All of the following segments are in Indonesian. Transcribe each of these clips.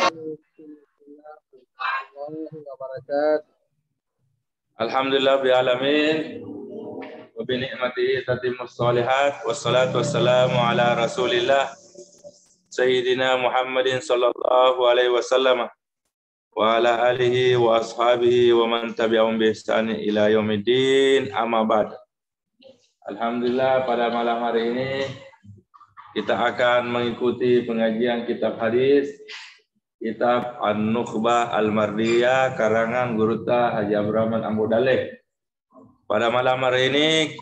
warahmatullahi wabarakatuh. Alhamdulillah bi alamin wa bi ni'matihi tatimmus shalihat wassalatu wassalamu ala Rasulillah Sayyidina Muhammadin sallallahu alaihi wasallam wa ala alihi wa ashabihi wa man tabi'ahum bi ihsan ila yaumiddin, amma ba'd. Alhamdulillah, pada malam hari ini kita akan mengikuti pengajian kitab hadis, kitab An-Nukhbah Al-Mardiyah karangan Guruta Haji Abdurrahman Ambu Daleh. Pada malam hari ini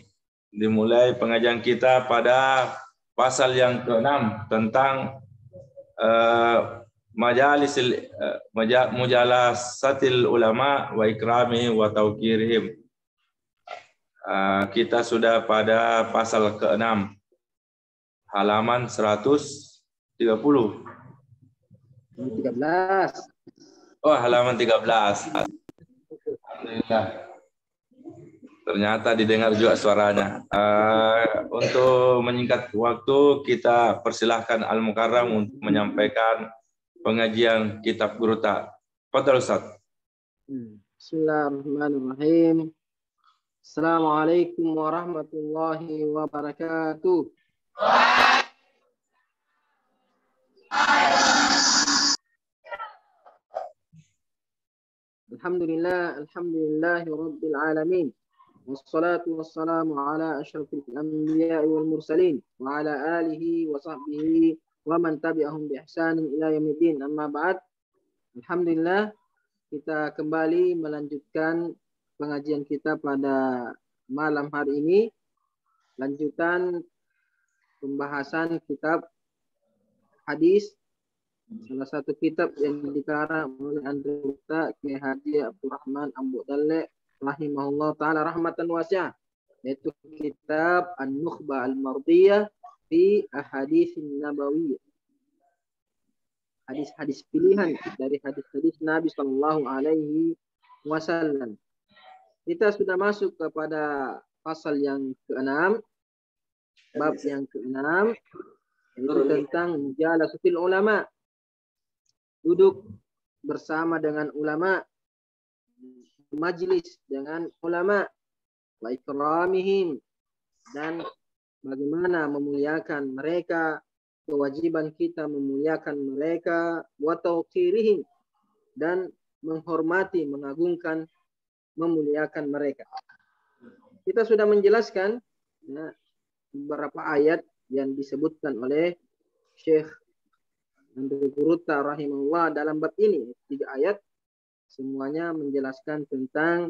dimulai pengajian kita pada pasal yang ke-6 tentang mujalasatil ulama wa ikrami wa tauqirihim. Kita sudah pada pasal ke-6 halaman 130. 13. Oh, halaman 13. Alhamdulillah. Ternyata didengar juga suaranya. Untuk menyingkat waktu, kita persilahkan Al-Mukarram untuk menyampaikan pengajian kitab Guruta. Fadhal Ustaz. Bismillahirrahmanirrahim. Assalamualaikum warahmatullahi wabarakatuh. Alhamdulillahi rabbil alamin. Wassalatu wassalamu ala asyrafil anbiya'i wal mursalin wa ala alihi wa sahbihi wa man tabi'ahum bi ihsanin ila yaumiddin, amma ba'd. Alhamdulillah, kita kembali melanjutkan pengajian kita pada malam hari ini, lanjutan pembahasan kitab hadis, salah satu kitab yang dikarang oleh anggota Kiai Haji Abdurrahman Ambu Daleh rahimahullah ta'ala rahmatan wasi'ah, yaitu kitab An-Nukhbah Al-Mardiyah fi Ahaditsin Nabawiyah, hadis-hadis pilihan dari hadis-hadis Nabi Sallallahu Alaihi Wasallam. Kita sudah masuk kepada pasal yang ke-6, bab yang ke-6, yaitu tentang mujalasatil ulama, duduk bersama dengan ulama, majlis dengan ulama, wa ikramihim, dan bagaimana memuliakan mereka, kewajiban kita memuliakan mereka, wa tauqirihim, dan menghormati, mengagungkan, memuliakan mereka. Kita sudah menjelaskan beberapa ayat yang disebutkan oleh Syekh Andri Guruta rahimahullah dalam bab ini. 3 ayat semuanya menjelaskan tentang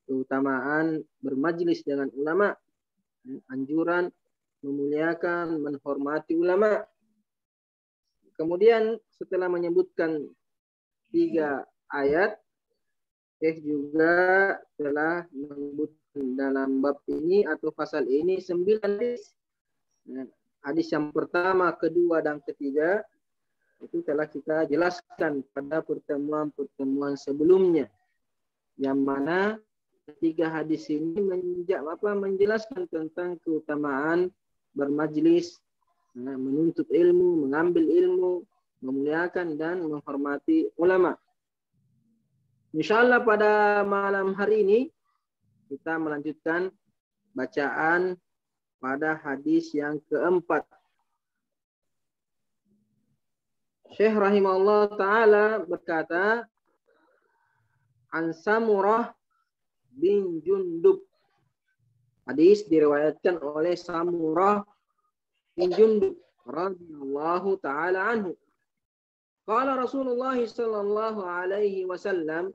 keutamaan bermajlis dengan ulama, anjuran memuliakan, menghormati ulama. Kemudian setelah menyebutkan 3 ayat, Syekh juga telah menyebutkan dalam bab ini atau pasal ini 9 hadis. Hadis yang pertama, kedua, dan ketiga itu telah kita jelaskan pada pertemuan-pertemuan sebelumnya, yang mana 3 hadis ini menjelaskan tentang keutamaan bermajlis, menuntut ilmu, mengambil ilmu, memuliakan dan menghormati ulama. Insyaallah pada malam hari ini kita melanjutkan bacaan pada hadis yang ke-4. Syekh rahimahullah ta'ala berkata, An Samurah bin Jundub. Hadis diriwayatkan oleh Samurah bin Jundub radhiyallahu ta'ala anhu. Qala Rasulullah sallallahu alaihi wasallam,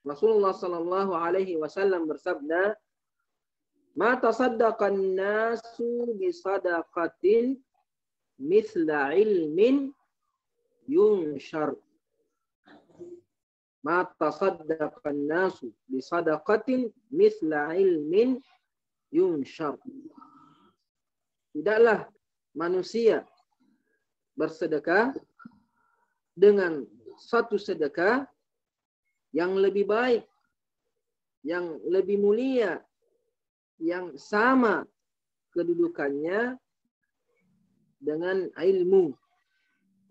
Rasulullah sallallahu alaihi wasallam bersabda, Ma tasaddaqan nasu bi sadaqatin mithla ilmin yunshar. Ma tasaddaqan nasu bi sadaqatin mithla ilmin yunshar. Tidaklah manusia bersedekah dengan satu sedekah yang lebih baik, yang lebih mulia, yang sama kedudukannya dengan ilmu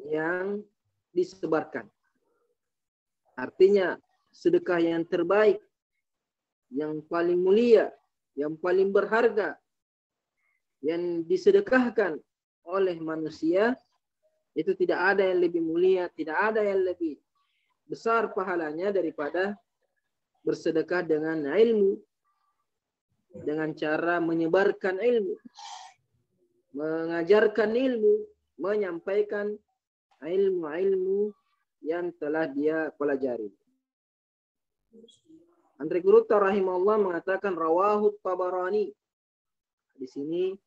yang disebarkan. Artinya sedekah yang terbaik, yang paling mulia, yang paling berharga, yang disedekahkan oleh manusia, itu tidak ada yang lebih mulia, tidak ada yang lebih besar pahalanya daripada bersedekah dengan ilmu, dengan cara menyebarkan ilmu, mengajarkan ilmu, menyampaikan ilmu-ilmu yang telah dia pelajari. Andre Gurutta rahimahullah mengatakan rawahu Tabarani. Di sini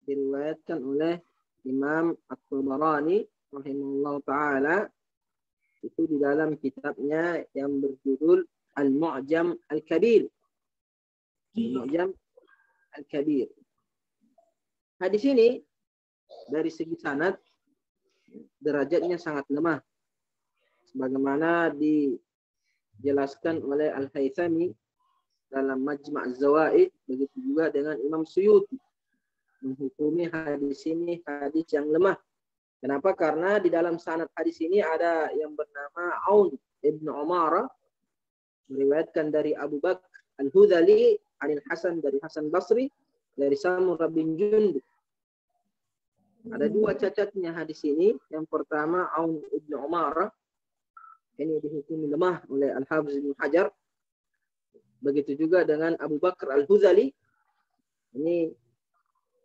diriwayatkan oleh Imam At-Tabarani rahimahullah taala, itu di dalam kitabnya yang berjudul Al-Mu'jam Al-Kabir. Al-Mu'jam Al-Kabir. Hadis ini dari segi sanad derajatnya sangat lemah, sebagaimana dijelaskan oleh Al-Haythami dalam Majma' Az-Zawaid, begitu juga dengan Imam Suyuti menghukumi hadis ini hadis yang lemah. Kenapa? Karena di dalam sanad hadis ini ada yang bernama Aun ibn Umarah, meriwayatkan dari Abu Bakr Al-Hudhali, Anil Hasan dari Hasan Basri, dari Samurah bin Jundub. Ada dua cacatnya hadis ini. Yang pertama, Aun ibn Umarah, ini dihukumi lemah oleh Al-Hafiz Ibn Hajar. Begitu juga dengan Abu Bakr Al-Hudhali. Ini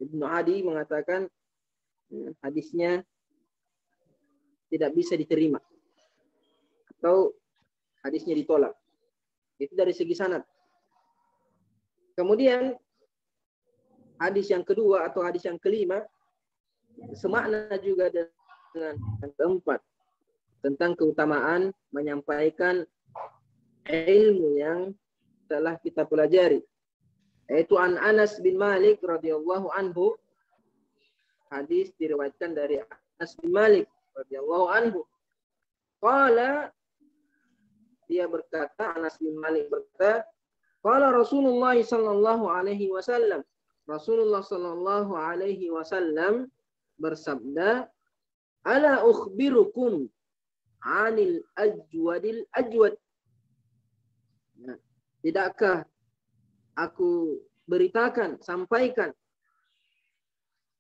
Ibnu Adi mengatakan hadisnya tidak bisa diterima atau hadisnya ditolak. Itu dari segi sanad. Kemudian hadis yang kedua atau hadis yang kelima semakna juga dengan yang keempat, tentang keutamaan menyampaikan ilmu yang telah kita pelajari. Yaitu an Anas bin Malik radhiyallahu anhu. Hadis diriwayatkan dari Anas bin Malik radhiyallahu anhu. Qala, dia berkata, Anas bin Malik berkata, qala Rasulullah sallallahu alaihi wasallam. Rasulullah sallallahu alaihi wasallam bersabda, ala ukhbirukum 'anil ajwadil ajwad. Nah, tidakkah aku beritakan, sampaikan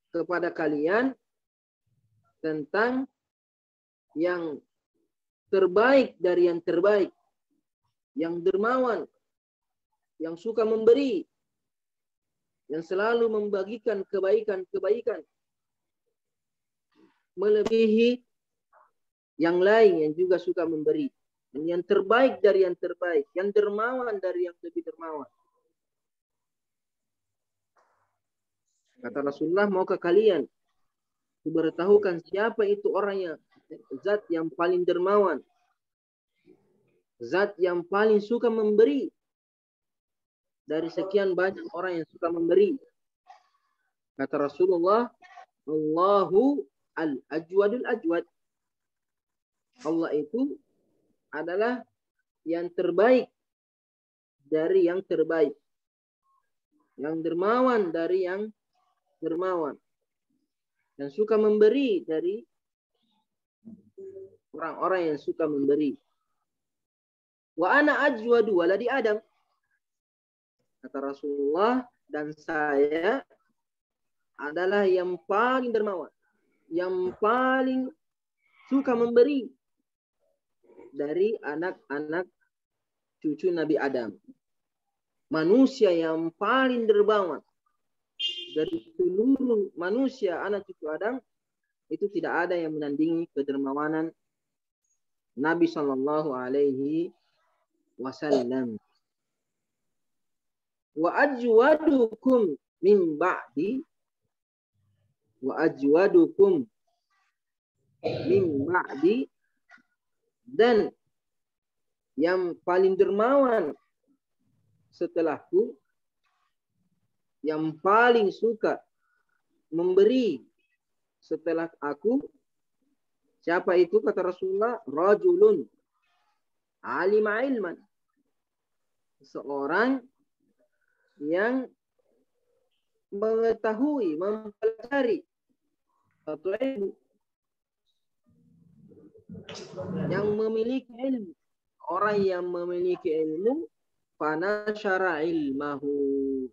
kepada kalian tentang yang terbaik dari yang terbaik, yang dermawan, yang suka memberi, yang selalu membagikan kebaikan-kebaikan, melebihi yang lain yang juga suka memberi. Dan yang terbaik dari yang terbaik, yang dermawan dari yang lebih dermawan. Kata Rasulullah, maukah kalian kuberitahukan siapa itu orangnya, zat yang paling dermawan, zat yang paling suka memberi dari sekian banyak orang yang suka memberi. Kata Rasulullah, Allahu al-ajwadul ajwad. Allah itu adalah yang terbaik dari yang terbaik, yang dermawan dari yang dermawan, yang suka memberi dari orang-orang yang suka memberi. Wa ana ajwadu waladi Adam. Kata Rasulullah, dan saya adalah yang paling dermawan, yang paling suka memberi dari anak-anak cucu Nabi Adam. Manusia yang paling dermawan dari seluruh manusia anak cucu Adam, itu tidak ada yang menandingi kedermawanan Nabi Sallallahu Alaihi Wasallam. Wa ajwadukum min ba'di, wa ajwadukum min ba'di, dan yang paling dermawan setelahku, yang paling suka memberi setelah aku, siapa itu? Kata Rasulullah, rajulun alima ilman, seorang yang mengetahui, mempelajari satu ilmu. yang memiliki ilmu. Orang yang memiliki ilmu, fanasyara ilmahu.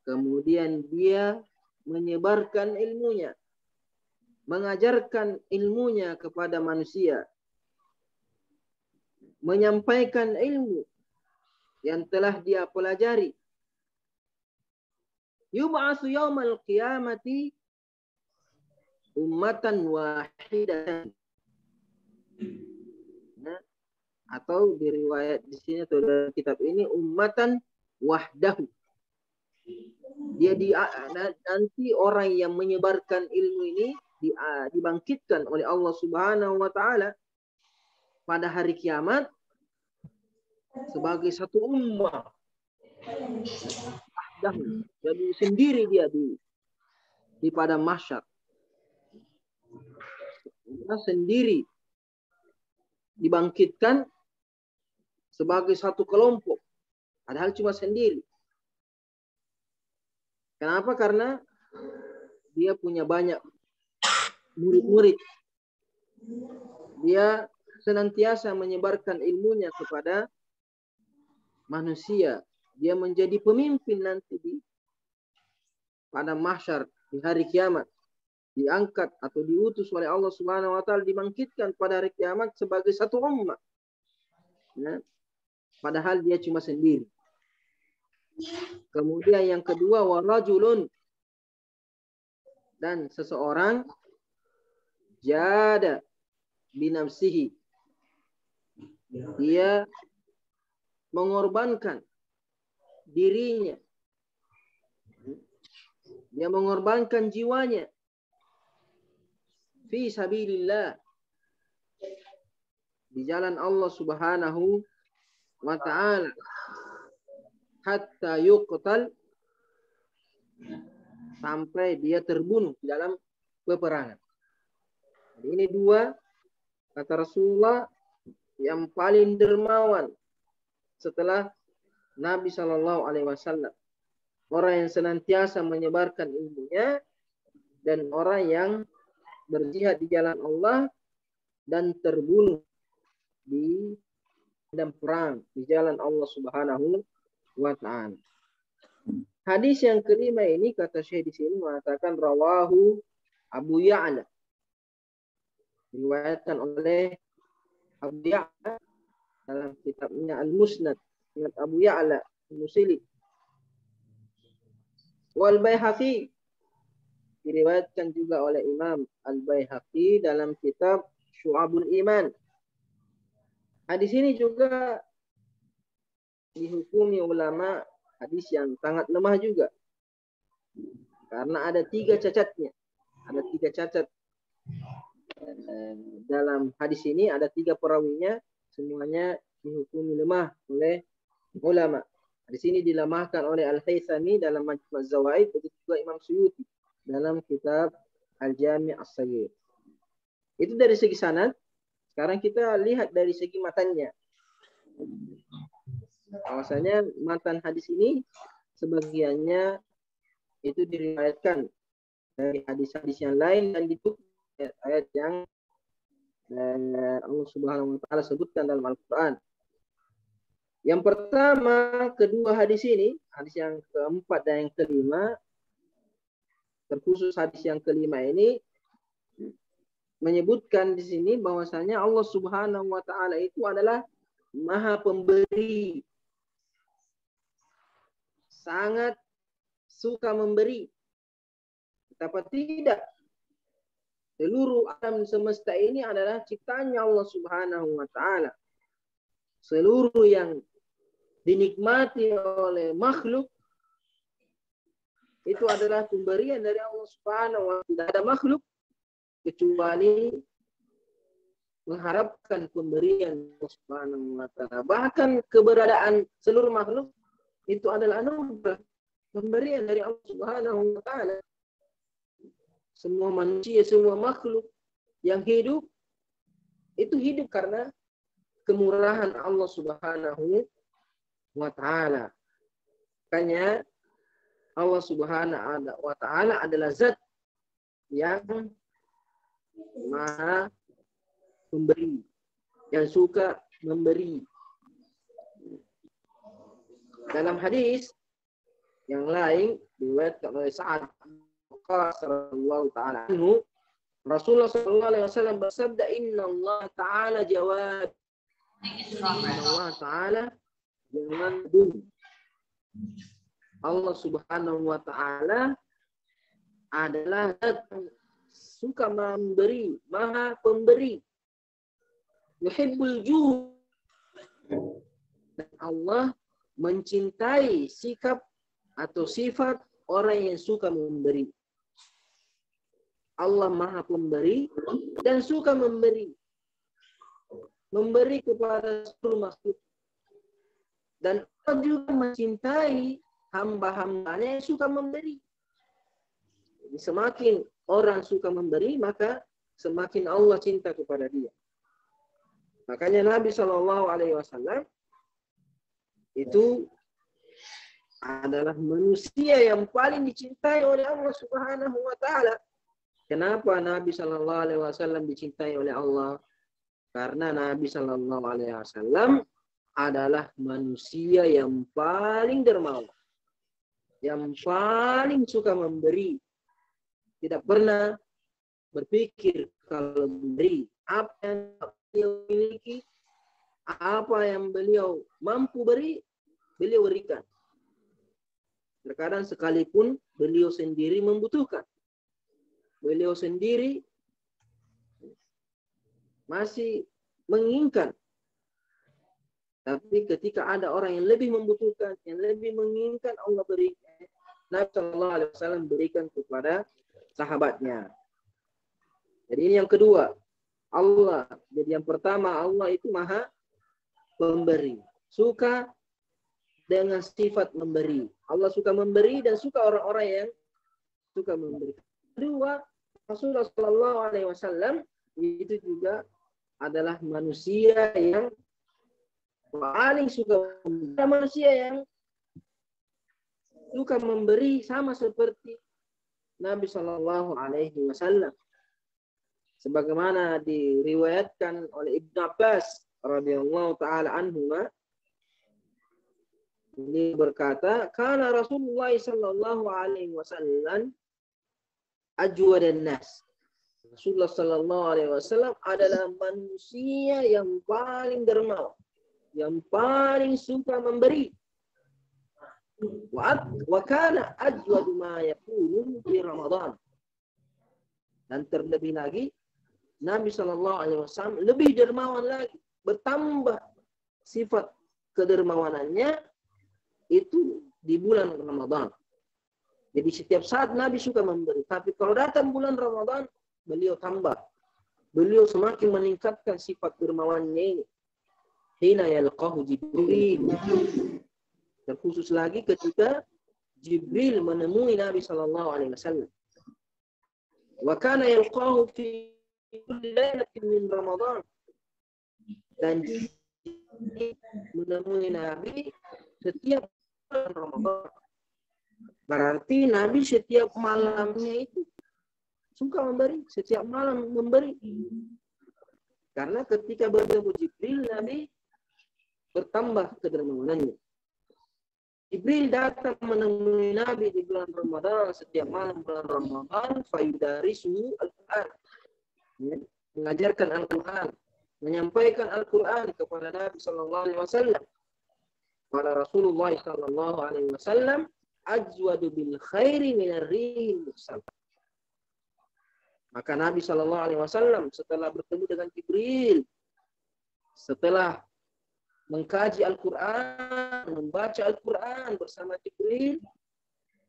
Kemudian dia menyebarkan ilmunya, mengajarkan ilmunya kepada manusia, menyampaikan ilmu yang telah dia pelajari. Yub'atsu yaumal qiyamati ummatan wahidatan. Nah, atau di riwayat di sini atau dalam kitab ini ummatan wahdahu. Dia nanti orang yang menyebarkan ilmu ini dibangkitkan oleh Allah Subhanahu wa taala pada hari kiamat sebagai satu ummah. Jadi sendiri dia di padang mahsyar. Dia sendiri dibangkitkan sebagai satu kelompok, padahal cuma sendiri. Kenapa? Karena dia punya banyak murid-murid. Dia senantiasa menyebarkan ilmunya kepada manusia. Dia menjadi pemimpin nanti pada mahsyar di hari kiamat. Diangkat atau diutus oleh Allah Subhanahu wa taala, dibangkitkan pada hari kiamat sebagai satu ummah. Nah, padahal dia cuma sendiri. Kemudian yang kedua, warajulun, dan seseorang jada binafsihi, dia mengorbankan dirinya, dia mengorbankan jiwanya fi sabilillah, di jalan Allah Subhanahu wa ta'ala, hatta yuqtal, sampai dia terbunuh dalam peperangan. Ini dua, kata Rasulullah, yang paling dermawan setelah Nabi Shallallahu Alaihi Wasallam. Orang yang senantiasa menyebarkan ilmunya dan orang yang berjihad di jalan Allah dan terbunuh di dalam perang di jalan Allah Subhanahu wa ta'ala. Hadis yang kelima ini, kata Syekh di sini mengatakan rawahu Abu Ya'la, diriwayatkan oleh Abu Ya'la dalam kitabnya Al-Musnad, ingat Abu Ya'la Al-Musili. Wal Baihaqi, diriwayatkan juga oleh Imam Al-Baihaqi dalam kitab Syu'abul Iman. Hadis ini juga dihukumi ulama hadis yang sangat lemah juga, karena ada 3 cacatnya. Ada 3 cacat dalam hadis ini, ada 3 perawinya, semuanya dihukumi lemah oleh ulama. Di sini dilemahkan oleh Al-Haythami dalam Majmu' Az-Zawaid, begitu juga Imam Suyuti dalam kitab Al-Jami' As-Saghir. Itu dari segi sanad. Sekarang kita lihat dari segi matanya. Bahwasanya matan hadis ini sebagiannya itu diriwayatkan dari hadis-hadis yang lain dan itu ayat yang Allah Subhanahu wa taala sebutkan dalam Al-Qur'an. Yang pertama, kedua hadis ini, hadis yang keempat dan yang kelima, terkhusus hadis yang kelima ini menyebutkan di sini bahwasanya Allah Subhanahu wa taala itu adalah Maha Pemberi. Sangat suka memberi. Betapa tidak, seluruh alam semesta ini adalah ciptaannya Allah Subhanahu wa taala. Seluruh yang dinikmati oleh makhluk itu adalah pemberian dari Allah Subhanahu wa taala. Tidak ada makhluk kecuali mengharapkan pemberian Allah Subhanahu wa taala. Bahkan keberadaan seluruh makhluk itu adalah anugerah, pemberian dari Allah Subhanahu wa taala. Semua manusia, semua makhluk yang hidup itu hidup karena kemurahan Allah Subhanahu wa taala. Makanya Allah Subhanahu wa taala adalah zat yang Maha pemberi, yang suka memberi. Dalam hadis yang lain diriwayatkan oleh Sa'ad bin Waqqas radhiyallahu ta'ala anhu, Rasulullah sallallahu alaihi wasallam bersabda, "Inna Allah ta'ala jawad." Inna Allah ta'ala jawadun. Allah Subhanahu wa ta'ala adalah suka memberi, maha pemberi. Yuhibbul juhud. Dan Allah mencintai sikap atau sifat orang yang suka memberi. Allah maha pemberi dan suka memberi. Memberi kepada seluruh makhluk. Dan Allah juga mencintai hamba-hambanya yang suka memberi. Jadi semakin orang suka memberi, maka semakin Allah cinta kepada dia. Makanya Nabi SAW itu adalah manusia yang paling dicintai oleh Allah Subhanahu wa ta'ala. Kenapa Nabi SAW dicintai oleh Allah? Karena Nabi SAW adalah manusia yang paling dermawan, yang paling suka memberi. Tidak pernah berpikir kalau memberi apa yang beliau miliki, apa yang beliau mampu beri, beliau berikan. Terkadang sekalipun beliau sendiri membutuhkan, beliau sendiri masih menginginkan. Tapi ketika ada orang yang lebih membutuhkan, yang lebih menginginkan, Allah berikan. Nabi SAW berikan kepada sahabatnya. Jadi ini yang kedua. Allah. Jadi yang pertama, Allah itu maha pemberi. Suka dengan sifat memberi. Allah suka memberi dan suka orang-orang yang suka memberi. Kedua, Rasulullah SAW itu juga adalah manusia yang paling suka memberi. Manusia yang suka memberi sama seperti Nabi SAW. Sebagaimana diriwayatkan oleh Ibnu Abbas radhiyallahu taala anhuma, ini berkata, "Kana Rasulullah sallallahu alaihi wasallam ajwadan nas." Rasulullah sallallahu alaihi wasallam adalah manusia yang paling dermawan, yang paling suka memberi. Wa kana ajwadu ma yakunu fi Ramadan. Dan terlebih lagi Nabi SAW lebih dermawan lagi, bertambah sifat kedermawanannya itu di bulan Ramadan. Jadi setiap saat Nabi suka memberi, tapi kalau datang bulan Ramadan, beliau tambah. Beliau semakin meningkatkan sifat dermawannya ini. Hina yalqahu Jibril. Terkhusus lagi ketika Jibril menemui Nabi SAW. Wa kana yalqahu fi kulli lailatin min Ramadan. Dan menemui Nabi setiap bulan Ramadan. Berarti Nabi setiap malamnya itu suka memberi, setiap malam memberi. Karena ketika bertemu Jibril, Nabi bertambah kedermawanannya. Jibril datang menemui Nabi di bulan Ramadan, setiap malam bulan Ramadan, fayudarisu Al-Quran. Mengajarkan Al-Quran, menyampaikan Al-Quran kepada Nabi SAW. Pada Rasulullah SAW, ajwadu bil khairi minar rihil mursal. Maka Nabi SAW setelah bertemu dengan Jibril, setelah mengkaji Al-Quran, membaca Al-Quran bersama Jibril,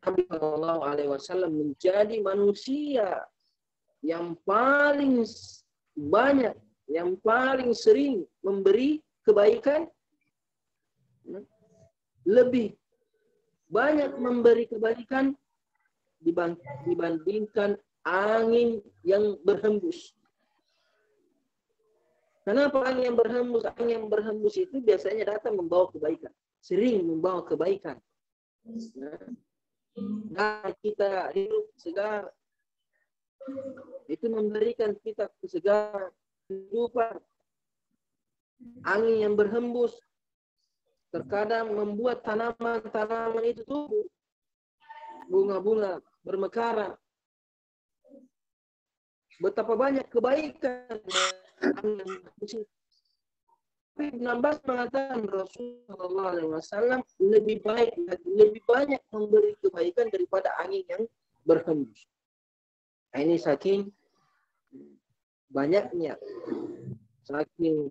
Nabi SAW menjadi manusia yang paling banyak, yang paling sering memberi kebaikan, lebih banyak memberi kebaikan dibandingkan angin yang berhembus. Kenapa angin yang berhembus? Angin yang berhembus itu biasanya datang membawa kebaikan. Sering membawa kebaikan. Nah, kita hidup segar. Itu memberikan kita kesegaran. kehidupan. Angin yang berhembus terkadang membuat tanaman-tanaman itu tumbuh. Bunga-bunga bermekaran. Betapa banyak kebaikan. Ibn Abbas mengatakan Rasulullah SAW lebih banyak memberi kebaikan daripada angin yang berhembus. Ini saking banyaknya, saking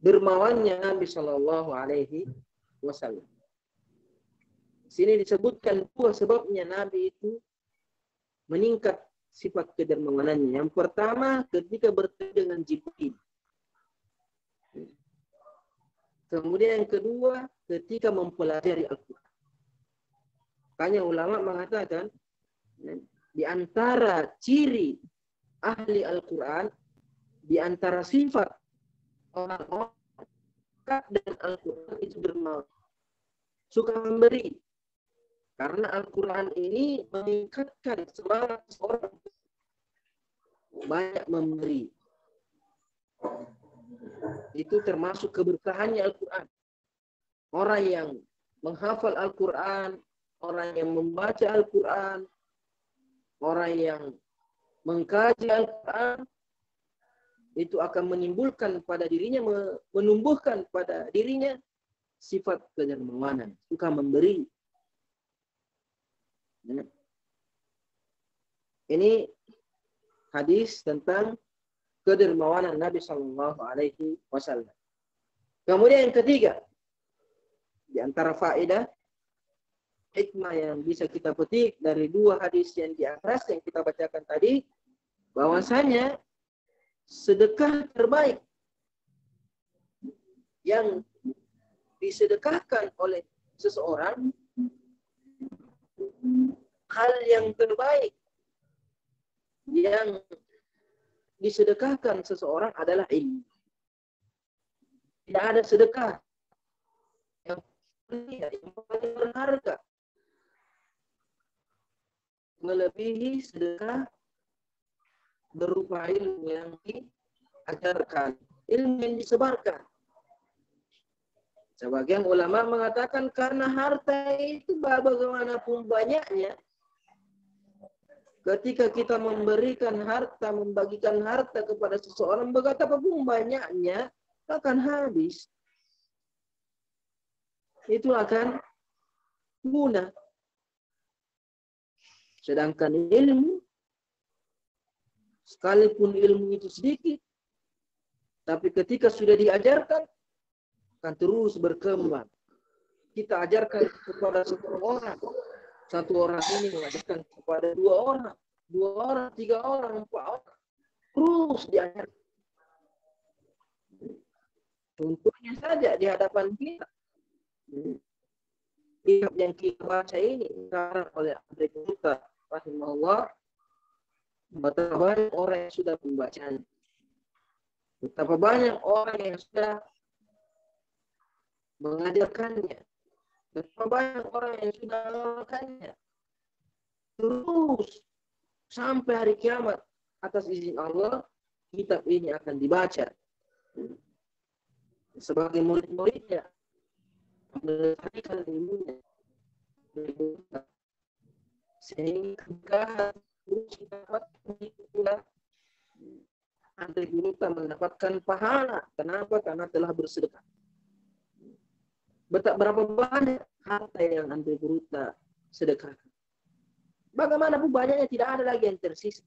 dermawannya Nabi Shallallahu Alaihi Wasallam. Sini disebutkan dua sebabnya Nabi itu meningkat sifat kedermawanannya. Yang pertama ketika bertemu dengan Jibril. Kemudian yang kedua ketika mempelajari Al-Quran. Makanya ulama mengatakan di antara ciri ahli Al-Quran, di antara sifat orang-orang dan Al-Quran itu dermawan, suka memberi. Karena Al-Quran ini meningkatkan semangat seorang banyak memberi. Itu termasuk keberkahannya Al-Quran. Orang yang menghafal Al-Quran, orang yang membaca Al-Quran, orang yang mengkaji Al-Quran, itu akan menimbulkan pada dirinya, menumbuhkan pada dirinya sifat kedermawanan, suka memberi. Ini hadis tentang kedermawanan Nabi Shallallahu Alaihi Wasallam. Kemudian yang ketiga, di antara faedah hikmah yang bisa kita petik dari dua hadis yang di atas yang kita bacakan tadi, bahwasanya sedekah terbaik yang disedekahkan oleh seseorang, hal yang terbaik yang disedekahkan seseorang adalah ilmu. Tidak ada sedekah yang paling berharga melebihi sedekah berupa ilmu yang diajarkan, ilmu yang disebarkan. Sebagian ulama mengatakan karena harta itu bagaimanapun banyaknya, ketika kita memberikan harta, membagikan harta kepada seseorang, betapapun banyaknya, akan habis. Itu akan guna. Sedangkan ilmu, sekalipun ilmu itu sedikit, tapi ketika sudah diajarkan, akan terus berkembang. Kita ajarkan kepada satu orang ini mengajarkan kepada dua orang, tiga orang, 4 orang, terus diajarkan. Contohnya saja di hadapan kita, kitab yang kita baca ini dikarang oleh Andri Kuruta rahimahullah, betapa banyak orang yang sudah membacanya, betapa banyak orang yang sudah mengajarkannya, betapa banyak orang yang sudah mengamalkannya. Terus sampai hari kiamat atas izin Allah kitab ini akan dibaca sebagai murid-muridnya, melestarikan ilmunya, sehingga terus dapat pula Andri Kuruta mendapatkan pahala. Kenapa? Karena telah bersedekah. Berapa banyak harta yang Andri Kuruta sedekahkan. Bagaimanapun banyaknya, tidak ada lagi yang tersisa.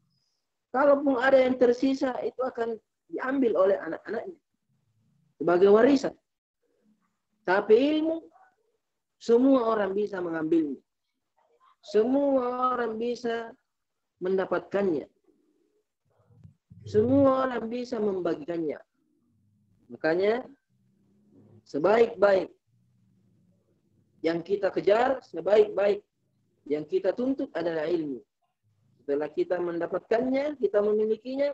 Kalaupun ada yang tersisa, itu akan diambil oleh anak-anaknya sebagai warisan. Tapi ilmu, semua orang bisa mengambilnya. Semua orang bisa mendapatkannya. Semua orang bisa membagikannya. Makanya, sebaik-baik yang kita kejar, sebaik-baik yang kita tuntut adalah ilmu. Setelah kita mendapatkannya, kita memilikinya,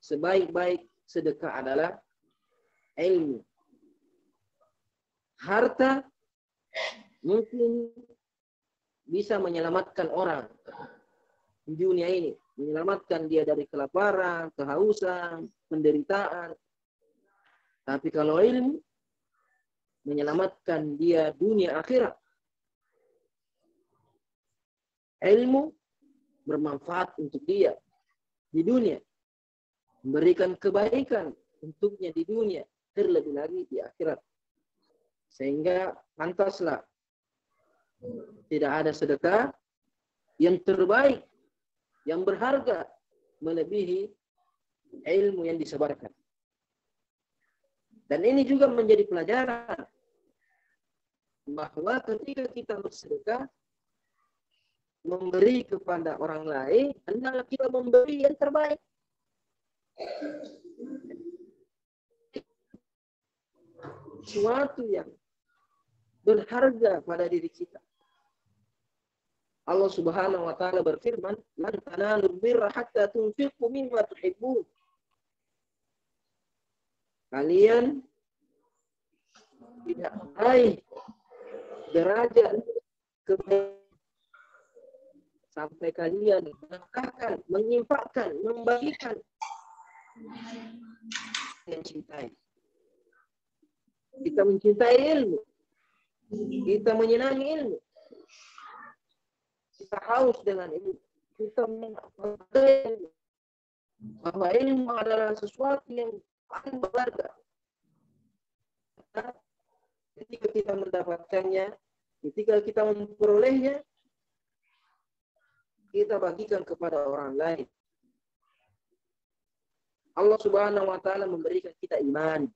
sebaik-baik sedekah adalah ilmu. Harta mungkin bisa menyelamatkan orang di dunia ini. menyelamatkan dia dari kelaparan, kehausan, penderitaan. Tapi kalau ilmu menyelamatkan dia dunia akhirat. Ilmu bermanfaat untuk dia di dunia, memberikan kebaikan untuknya di dunia, terlebih lagi di akhirat. Sehingga pantaslah tidak ada sedekah yang terbaik, yang berharga melebihi ilmu yang disebarkan. Dan ini juga menjadi pelajaran bahwa ketika kita bersedekah, memberi kepada orang lain, hendaklah kita memberi yang terbaik. Sesuatu yang berharga pada diri kita. Allah Subhanahu wa taala berfirman, "Lan tanalul birra hatta tunfiqu mimma tuhibbun." Kalian tidak meraih derajat kebaikan sampai kalian menafkahkan, menginfakkan, membagikan yang cintai. Kita mencintai ilmu. Kita menyenangi ilmu. Kita haus dengan ilmu. Kita mengatakan bahwa ilmu adalah sesuatu yang paling berharga. Ketika kita mendapatkannya, ketika kita memperolehnya, kita bagikan kepada orang lain. Allah Subhanahu wa taala memberikan kita iman,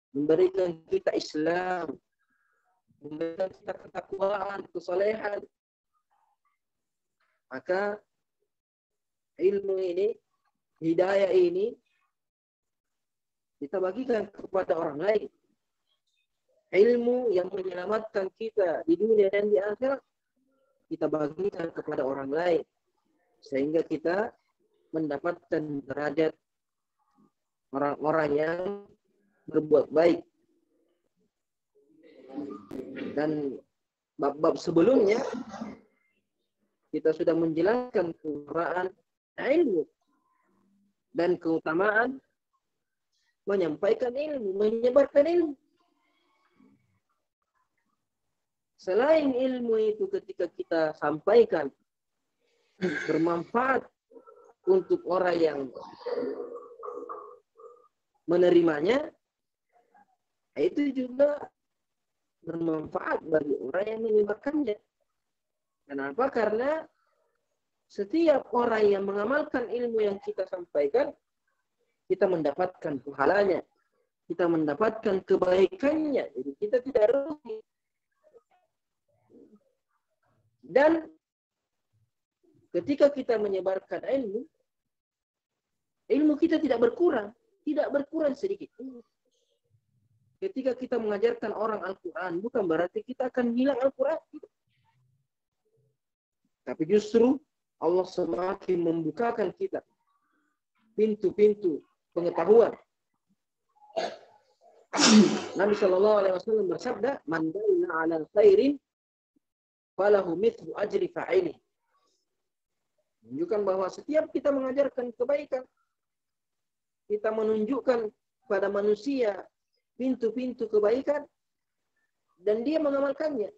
memberikan kita Islam, memberikan kita ketakwaan, kesalehan. Maka ilmu ini, hidayah ini kita bagikan kepada orang lain. Ilmu yang menyelamatkan kita di dunia dan di akhirat, kita bagikan kepada orang lain. Sehingga kita mendapatkan derajat orang-orang yang berbuat baik. Dan bab-bab sebelumnya kita sudah menjelaskan keutamaan ilmu dan keutamaan menyampaikan ilmu, menyebarkan ilmu. Selain ilmu itu ketika kita sampaikan bermanfaat untuk orang yang menerimanya, itu juga bermanfaat bagi orang yang menyebarkannya. Kenapa? Karena setiap orang yang mengamalkan ilmu yang kita sampaikan, kita mendapatkan pahalanya, kita mendapatkan kebaikannya. Jadi kita tidak rugi. Dan ketika kita menyebarkan ilmu, ilmu kita tidak berkurang sedikit. Ketika kita mengajarkan orang Al-Quran, bukan berarti kita akan hilang Al-Quran. Tapi justru Allah semakin membukakan kita pintu-pintu pengetahuan. Nabi SAW bersabda, "Man dalla 'alal khairin falahu mithlu ajri fa'ili." Menunjukkan bahwa setiap kita mengajarkan kebaikan, kita menunjukkan pada manusia pintu-pintu kebaikan, dan dia mengamalkannya.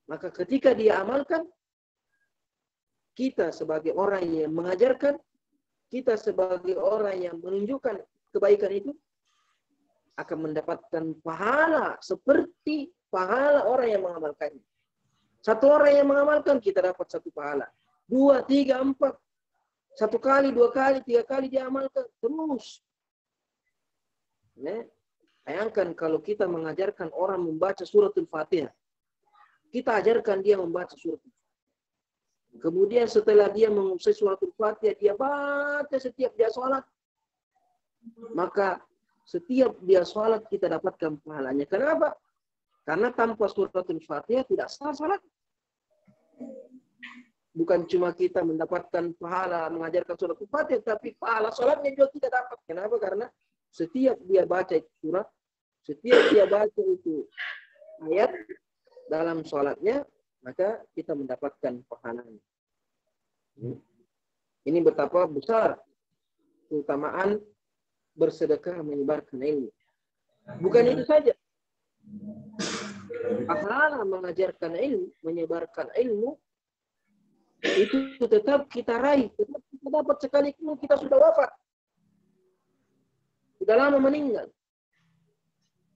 Maka ketika dia amalkan, kita sebagai orang yang mengajarkan, kita sebagai orang yang menunjukkan kebaikan itu, akan mendapatkan pahala seperti pahala orang yang mengamalkannya. Satu orang yang mengamalkan, kita dapat satu pahala. 2, 3, 4. 1 kali, 2 kali, 3 kali dia amalkan. Terus. Bayangkan kalau kita mengajarkan orang membaca suratul Fatihah. Kita ajarkan dia membaca suratul Fatihah. Kemudian setelah dia menguasai suratul Fatihah, dia baca setiap dia sholat. Maka setiap dia sholat kita dapatkan pahalanya. Kenapa? Karena tanpa suratul Fatihah tidak sah sholat. Bukan cuma kita mendapatkan pahala mengajarkan suratul Fatihah, tapi pahala sholatnya juga kita dapat. Kenapa? Karena setiap dia baca itu surat, setiap dia baca itu ayat dalam sholatnya, maka kita mendapatkan pahalanya. Ini betapa besar keutamaan bersedekah menyebarkan ilmu. Bukan itu saja. Pahala mengajarkan ilmu, menyebarkan ilmu, itu tetap kita raih. Tetap kita dapat sekalipun kita sudah wafat. Sudah lama meninggal.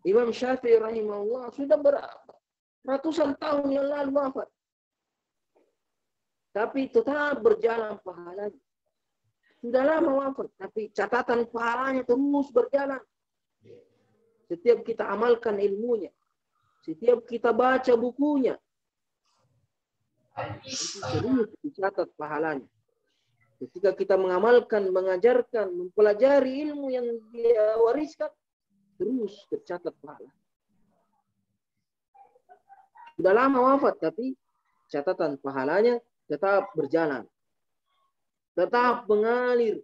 Imam Syafi'i rahimahullah sudah ratusan tahun yang lalu wafat. Tapi tetap berjalan pahalanya. Sudah lama wafat, tapi catatan pahalanya terus berjalan. Setiap kita amalkan ilmunya, setiap kita baca bukunya, itu terus dicatat pahalanya. Ketika kita mengamalkan, mengajarkan, mempelajari ilmu yang dia wariskan, terus tercatat pahala. Sudah lama wafat, tapi catatan pahalanya tetap berjalan. Tetap mengalir.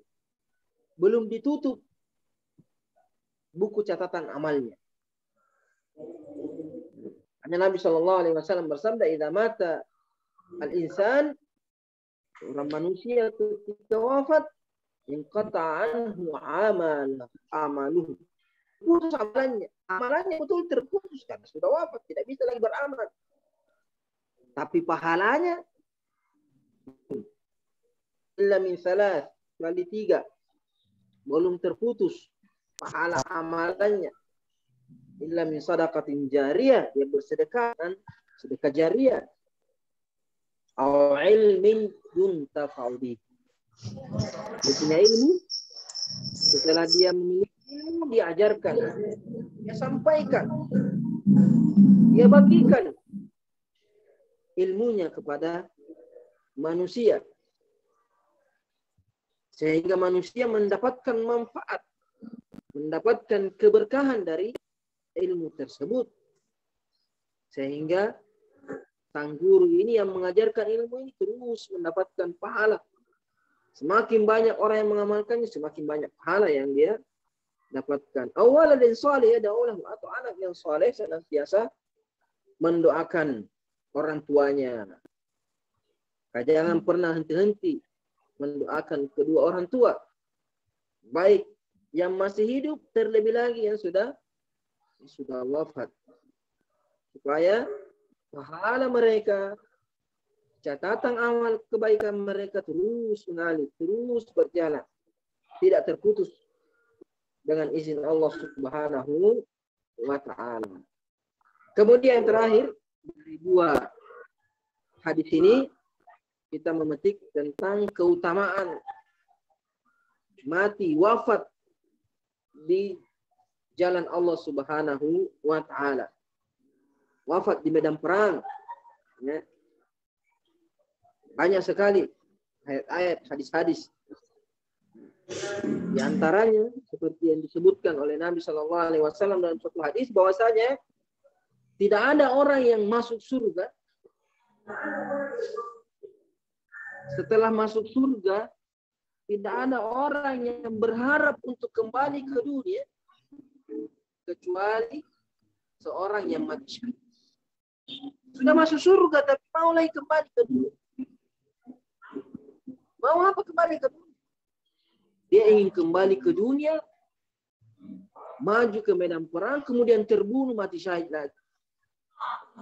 Belum ditutup buku catatan amalnya. Hanya Nabi SAW bersabda, "Idza mata al-insan," orang manusia ketika wafat, "inqata'a anhu amaluhu." Putus amalannya. Amalannya betul terputus karena sudah wafat, tidak bisa lagi beramal. Tapi pahalanya illa min salas, kali 3. Belum terputus pahala amalannya. Illa min sadaqatin jariyah, dia bersedekah dan sedekah jariyah. Aw ilmin yuntafa'u bihi. Dia punya ilmu, setelah dia memiliki ilmu, dia ajarkan, dia sampaikan, dia bagikan ilmunya kepada manusia. Sehingga manusia mendapatkan manfaat, mendapatkan keberkahan dari ilmu tersebut. Sehingga sang guru ini yang mengajarkan ilmu ini terus mendapatkan pahala. Semakin banyak orang yang mengamalkannya, semakin banyak pahala yang dia dapatkan. Awaladin salih yad'ulahu, atau anak yang saleh senantiasa mendoakan orang tuanya. Jangan pernah henti-henti mendoakan kedua orang tua, baik yang masih hidup, terlebih lagi yang sudah wafat, supaya pahala mereka, catatan amal kebaikan mereka terus mengalir, terus berjalan, tidak terputus dengan izin Allah Subhanahu wa Ta'ala. Kemudian yang terakhir dari 2 hadis ini, kita memetik tentang keutamaan mati, wafat di jalan Allah Subhanahu wa Ta'ala. Wafat di medan perang. Ya. Banyak sekali ayat-ayat, hadis-hadis. Di antaranya seperti yang disebutkan oleh Nabi SAW dalam suatu hadis, bahwasanya tidak ada orang yang masuk surga setelah masuk surga, tidak ada orang yang berharap untuk kembali ke dunia kecuali seorang yang mati syahid. Sudah masuk surga tapi mau lagi kembali ke dunia. Mau apa kembali ke dunia? Dia ingin kembali ke dunia, maju ke medan perang, kemudian terbunuh, mati syahid lagi.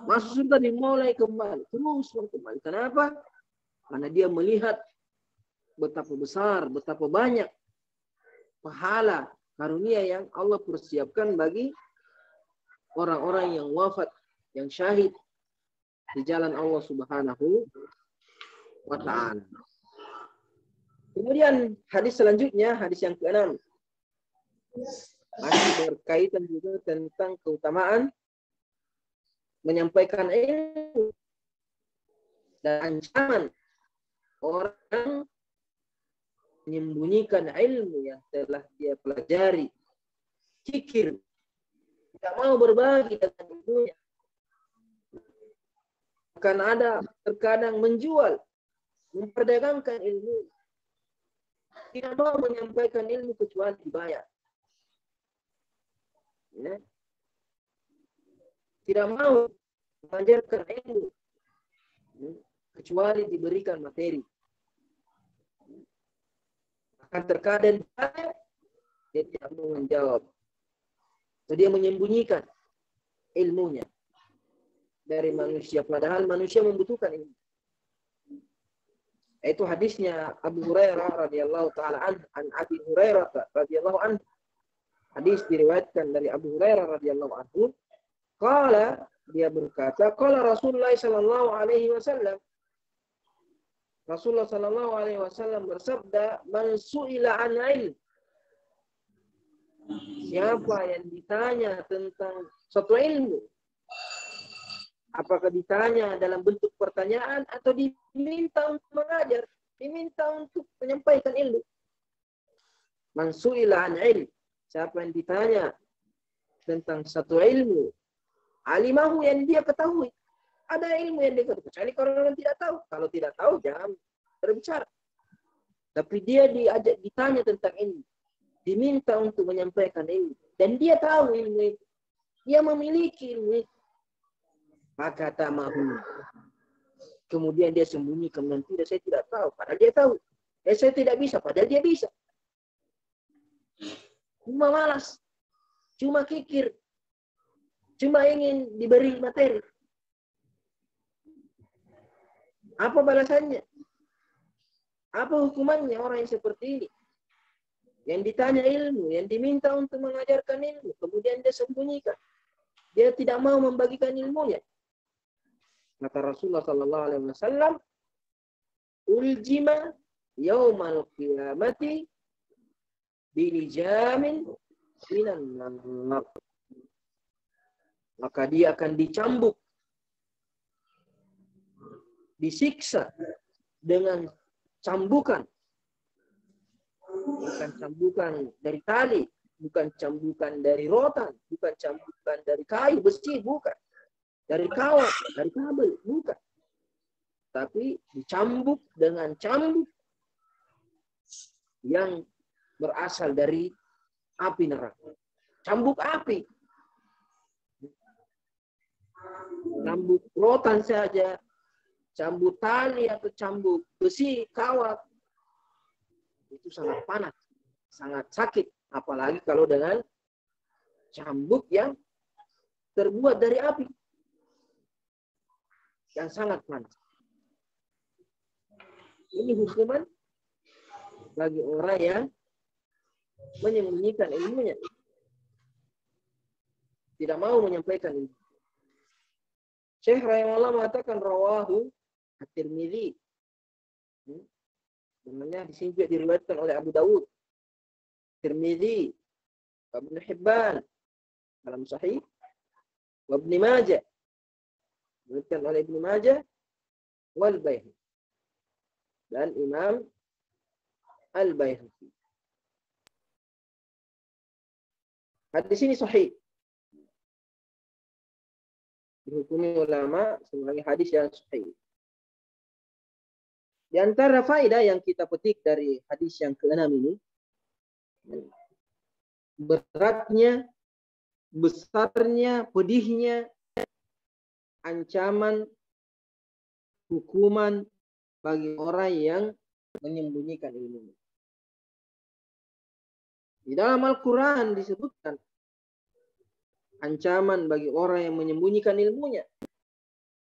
Masuk surga dimulai kembali, terus kembali. Kenapa? Karena dia melihat betapa besar, betapa banyak pahala karunia yang Allah persiapkan bagi orang-orang yang wafat, yang syahid di jalan Allah Subhanahu wa Ta'ala. Kemudian hadis selanjutnya, hadis yang ke-6, masih berkaitan juga tentang keutamaan menyampaikan ilmu dan ancaman orang menyembunyikan ilmu yang telah dia pelajari, kikir, tidak mau berbagi dengan ilmunya. Akan ada terkadang menjual, memperdagangkan ilmu, tidak mau menyampaikan ilmu kecuali dibayar. Ya. Tidak mau mengajarkan ilmu kecuali diberikan materi. Akan terkadang dia tidak mau menjawab. Jadi dia menyembunyikan ilmunya dari manusia. Padahal manusia membutuhkan ilmu. Itu hadisnya Abu Hurairah radhiyallahu taala an Abi Hurairah radhiyallahu anhu. Hadis diriwayatkan dari Abu Hurairah radhiyallahu anhu. Qala, dia berkata, qala Rasulullah sallallahu alaihi wasallam. Rasulullah sallallahu alaihi wasallam bersabda, "Man su'ila an ilm." Siapa yang ditanya tentang suatu ilmu, apakah ditanya dalam bentuk pertanyaan atau diminta untuk mengajar, diminta untuk menyampaikan ilmu. Man su'ila an ilm. Siapa yang ditanya tentang satu ilmu, alimahu yang dia ketahui. Ada ilmu yang dia ketahui. Kecuali kalau orang tidak tahu. Kalau tidak tahu, jangan berbicara. Tapi dia ditanya tentang ilmu. Diminta untuk menyampaikan ilmu. Dan dia tahu ilmu itu. Dia memiliki ilmu itu. Maka tamahu. Kemudian dia sembunyikan. Tidak, saya tidak tahu. Padahal dia tahu. Saya tidak bisa. Padahal dia bisa. Cuma malas. Cuma kikir. Cuma ingin diberi materi. Apa balasannya? Apa hukumannya orang yang seperti ini? Yang ditanya ilmu, yang diminta untuk mengajarkan ilmu, kemudian dia sembunyikan. Dia tidak mau membagikan ilmunya. Kata Rasulullah sallallahu alaihi wasallam, "Uljima yaumal qiyamati bilijamin minan nar." Maka dia akan dicambuk, disiksa dengan cambukan. Bukan cambukan dari tali, bukan cambukan dari rotan, bukan cambukan dari kayu, besi, bukan. Dari kawat, dari kabel, bukan. Tapi dicambuk dengan cambuk yang berasal dari api neraka. Cambuk api. Cambuk rotan saja, cambuk tali atau cambuk besi, kawat, itu sangat panas, sangat sakit. Apalagi kalau dengan cambuk yang terbuat dari api, yang sangat panas. Ini hukuman bagi orang yang menyembunyikan ilmunya. Tidak mau menyampaikan ilmu. Syekh rahimahullah mengatakan rawahu at-Tirmidzi. Sebenarnya di sini juga diriwayatkan oleh Abu Dawud, Tirmidzi, Ibnu Hibban dalam Sahih, wa Ibnu Majah. Diriwayatkan oleh Ibnu Majah wal Baihaqi. Dan Imam Al-Baihaqi. Hadis ini sahih. Dihukumi ulama sebagai hadis yang sahih. Di antara faedah yang kita petik dari hadis yang ke-6 ini, beratnya, besarnya, pedihnya ancaman hukuman bagi orang yang menyembunyikan ilmunya. Di dalam Al-Quran disebutkan ancaman bagi orang yang menyembunyikan ilmunya.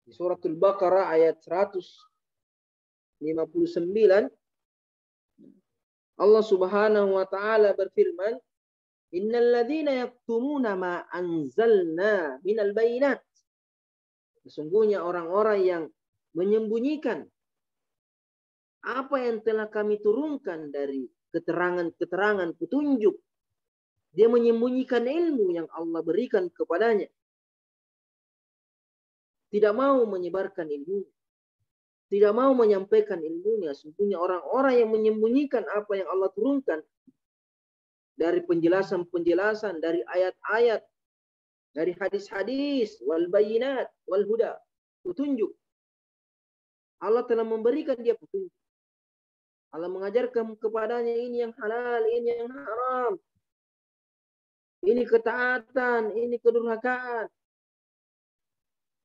Di Suratul Baqarah ayat 159, Allah Subhanahu wa taala berfirman, "Innal ladzina yaktumuna ma anzalna minal bayyinat." Sesungguhnya orang-orang yang menyembunyikan apa yang telah kami turunkan dari keterangan-keterangan petunjuk. Dia menyembunyikan ilmu yang Allah berikan kepadanya. Tidak mau menyebarkan ilmu. Tidak mau menyampaikan ilmunya. Sesungguhnya orang-orang yang menyembunyikan apa yang Allah turunkan dari penjelasan-penjelasan, dari ayat-ayat, dari hadis-hadis, wal bayinat, wal huda, petunjuk. Allah telah memberikan dia petunjuk. Allah mengajarkan kepadanya ini yang halal, ini yang haram. Ini ketaatan, ini kedurhakaan.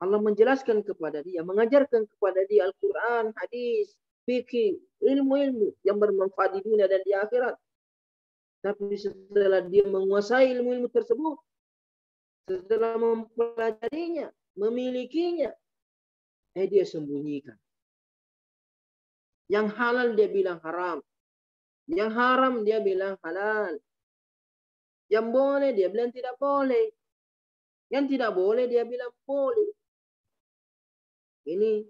Allah menjelaskan kepada dia, mengajarkan kepada dia Al-Quran, hadis, fikih, ilmu-ilmu yang bermanfaat di dunia dan di akhirat. Tapi setelah dia menguasai ilmu-ilmu tersebut, setelah mempelajarinya, memilikinya, dia sembunyikan. Yang halal dia bilang haram. Yang haram dia bilang halal. Yang boleh dia bilang tidak boleh. Yang tidak boleh dia bilang boleh. Ini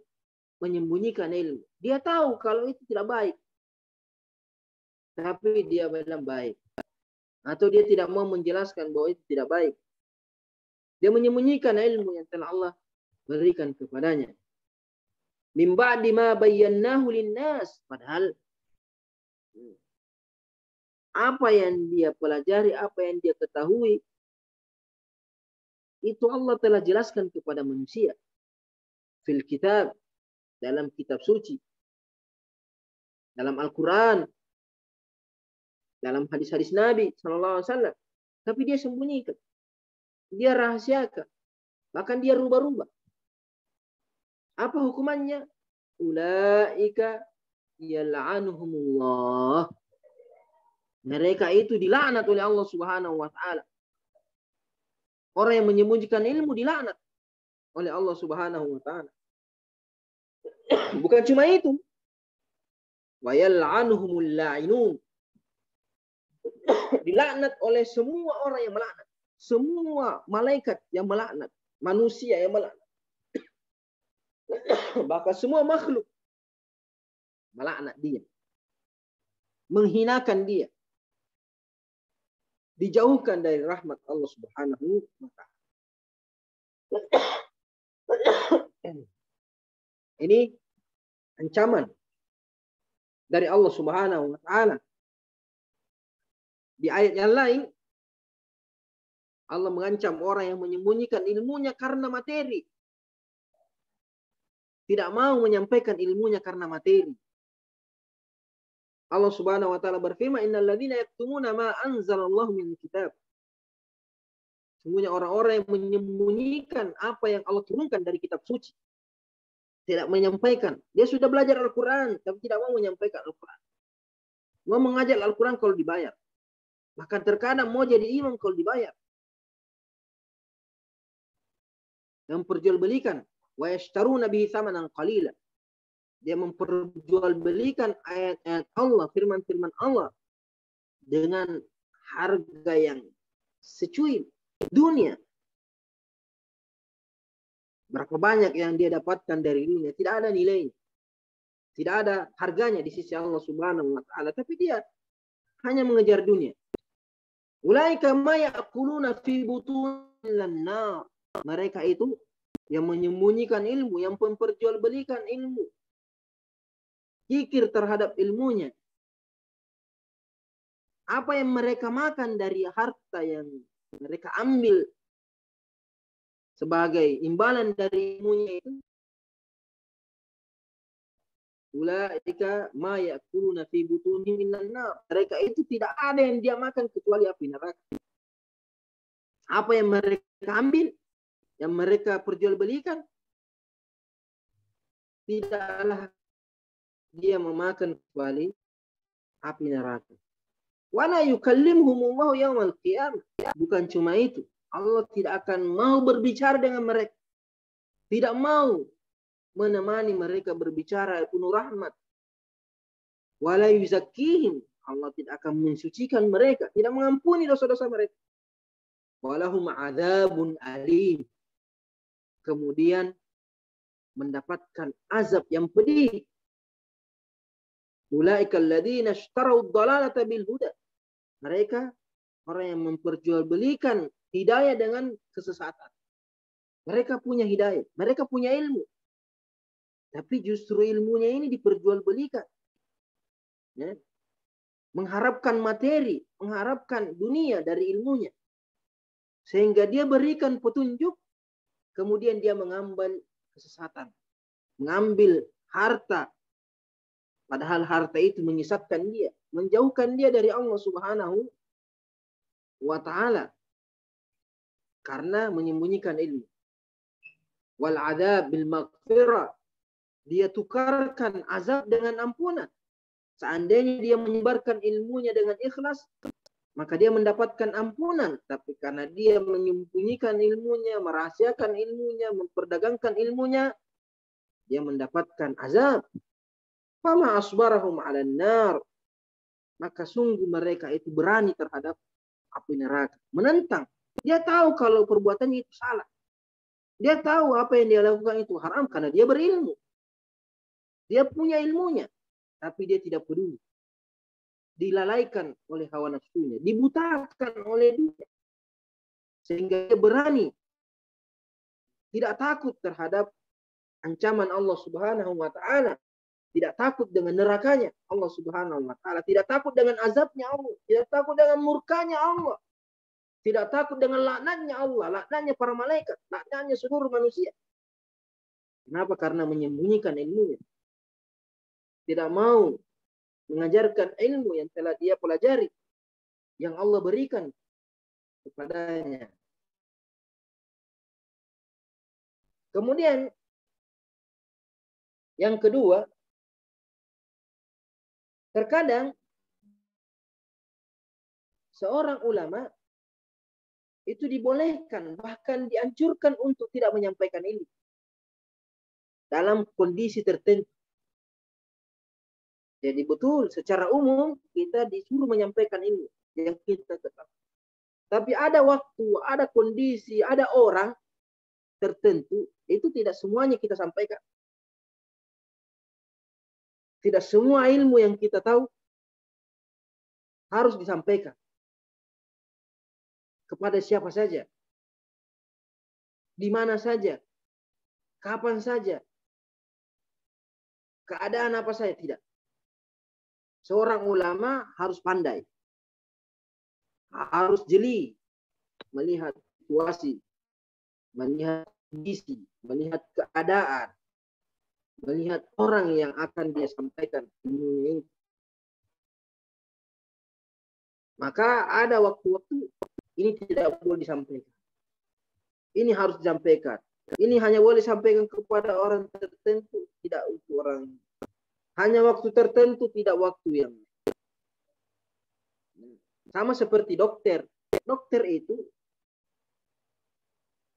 menyembunyikan ilmu. Dia tahu kalau itu tidak baik. Tapi dia bilang baik. Atau dia tidak mau menjelaskan bahwa itu tidak baik. Dia menyembunyikan ilmu yang telah Allah berikan kepadanya. Min ba'di ma bayyanahu linnas. Padahal apa yang dia pelajari, apa yang dia ketahui, itu Allah telah jelaskan kepada manusia. Fil kitab, dalam kitab suci. Dalam Al-Quran. Dalam hadis-hadis Nabi SAW. Tapi dia sembunyikan. Dia rahasiakan. Bahkan dia rubah-rubah. Apa hukumannya? Ulaika yal'anuhumullah. Mereka itu dilaknat oleh Allah Subhanahu wa taala. Orang yang menyembunyikan ilmu dilaknat oleh Allah Subhanahu wa taala. Bukan cuma itu. Wa yal'anuhumul la'inun. Dilaknat oleh semua orang yang melaknat. Semua malaikat yang melaknat, manusia yang melaknat. Bahkan semua makhluk melaknat dia. Menghinakan dia. Dijauhkan dari rahmat Allah Subhanahu wa taala. Ini ancaman dari Allah Subhanahu wa taala. Di ayat yang lain Allah mengancam orang yang menyembunyikan ilmunya karena materi. Tidak mau menyampaikan ilmunya karena materi. Allah Subhanahu wa taala berfirman, "Innal ladzina yaktumuna ma anzalallahu min kitab." Sungguhnya orang-orang yang menyembunyikan apa yang Allah turunkan dari kitab suci. Tidak menyampaikan. Dia sudah belajar Al-Quran, tapi tidak mau menyampaikan Al-Quran. Mau mengajar Al-Quran kalau dibayar. Bahkan terkadang mau jadi imam kalau dibayar. Memperjualbelikan. Wa yashtaruna bihi thamanan qalila. Dia memperjualbelikan ayat-ayat Allah, firman-firman Allah dengan harga yang secuil dunia. Berapa banyak yang dia dapatkan dari dunia, tidak ada nilainya. Tidak ada harganya di sisi Allah Subhanahu wa taala, tapi dia hanya mengejar dunia. Ulaika ma ya'kuluna fi butunil nar. Mereka itu yang menyembunyikan ilmu, yang memperjualbelikan ilmu. Kikir terhadap ilmunya. Apa yang mereka makan dari harta yang mereka ambil sebagai imbalan dari ilmunya itu. Ulaika ma ya'kuluna fi butunihim minan nar. Mereka itu tidak ada yang dia makan kecuali api neraka. Apa yang mereka ambil, yang mereka perjualbelikan, tidaklah dia memakan kecuali api neraka. Wala yukallimhumullahu yaumal qiyamah. Bukan cuma itu, Allah tidak akan mau berbicara dengan mereka. Tidak mau menemani mereka berbicara penuh rahmat. Wala yuzakkihim. Allah tidak akan mensucikan mereka, tidak mengampuni dosa-dosa mereka. Walahum adzabun alim. Kemudian mendapatkan azab yang pedih. Ulaika alladzina ishtarau ad-dalalata bil huda. Mereka orang yang memperjualbelikan hidayah dengan kesesatan. Mereka punya hidayah, mereka punya ilmu. Tapi justru ilmunya ini diperjualbelikan. Ya. Mengharapkan materi, mengharapkan dunia dari ilmunya. Sehingga dia berikan petunjuk, kemudian dia mengambil kesesatan. Mengambil harta. Padahal harta itu menyesatkan dia, menjauhkan dia dari Allah Subhanahu wa taala karena menyembunyikan ilmu. Wal adzab bil maghfirah. dia tukarkan azab dengan ampunan. Seandainya dia menyebarkan ilmunya dengan ikhlas, maka dia mendapatkan ampunan. Tapi karena dia menyembunyikan ilmunya, merahasiakan ilmunya, memperdagangkan ilmunya, dia mendapatkan azab. Fama asbarahum 'alan nar. Maka sungguh mereka itu berani terhadap api neraka. Menentang. Dia tahu kalau perbuatannya itu salah. Dia tahu apa yang dia lakukan itu haram karena dia berilmu. Dia punya ilmunya. Tapi dia tidak peduli. Dilalaikan oleh hawa nafsunya. Dibutakan oleh dia. Sehingga dia berani. Tidak takut terhadap ancaman Allah Subhanahu wa ta'ala. Tidak takut dengan nerakanya Allah Subhanahu wa ta'ala. Tidak takut dengan azabnya Allah. Tidak takut dengan murkanya Allah. Tidak takut dengan laknatnya Allah. Laknatnya para malaikat. Laknatnya seluruh manusia. Kenapa? Karena menyembunyikan ilmunya. Tidak mau mengajarkan ilmu yang telah dia pelajari. Yang Allah berikan kepadanya. Kemudian yang kedua, terkadang seorang ulama itu dibolehkan, bahkan dianjurkan untuk tidak menyampaikan ilmu dalam kondisi tertentu. Jadi betul, secara umum kita disuruh menyampaikan ilmu yang kita ketahui. Tapi ada waktu, ada kondisi, ada orang tertentu, itu tidak semuanya kita sampaikan. Tidak semua ilmu yang kita tahu harus disampaikan kepada siapa saja, di mana saja, kapan saja, keadaan apa saja, tidak. Seorang ulama harus pandai, harus jeli melihat situasi, melihat kondisi, melihat keadaan, melihat orang yang akan dia sampaikan ilmunya ini. Maka ada waktu-waktu ini tidak boleh disampaikan. Ini harus disampaikan. Ini hanya boleh disampaikan kepada orang tertentu, tidak untuk orang. Hanya waktu tertentu, tidak waktu yang. Sama seperti dokter. Dokter itu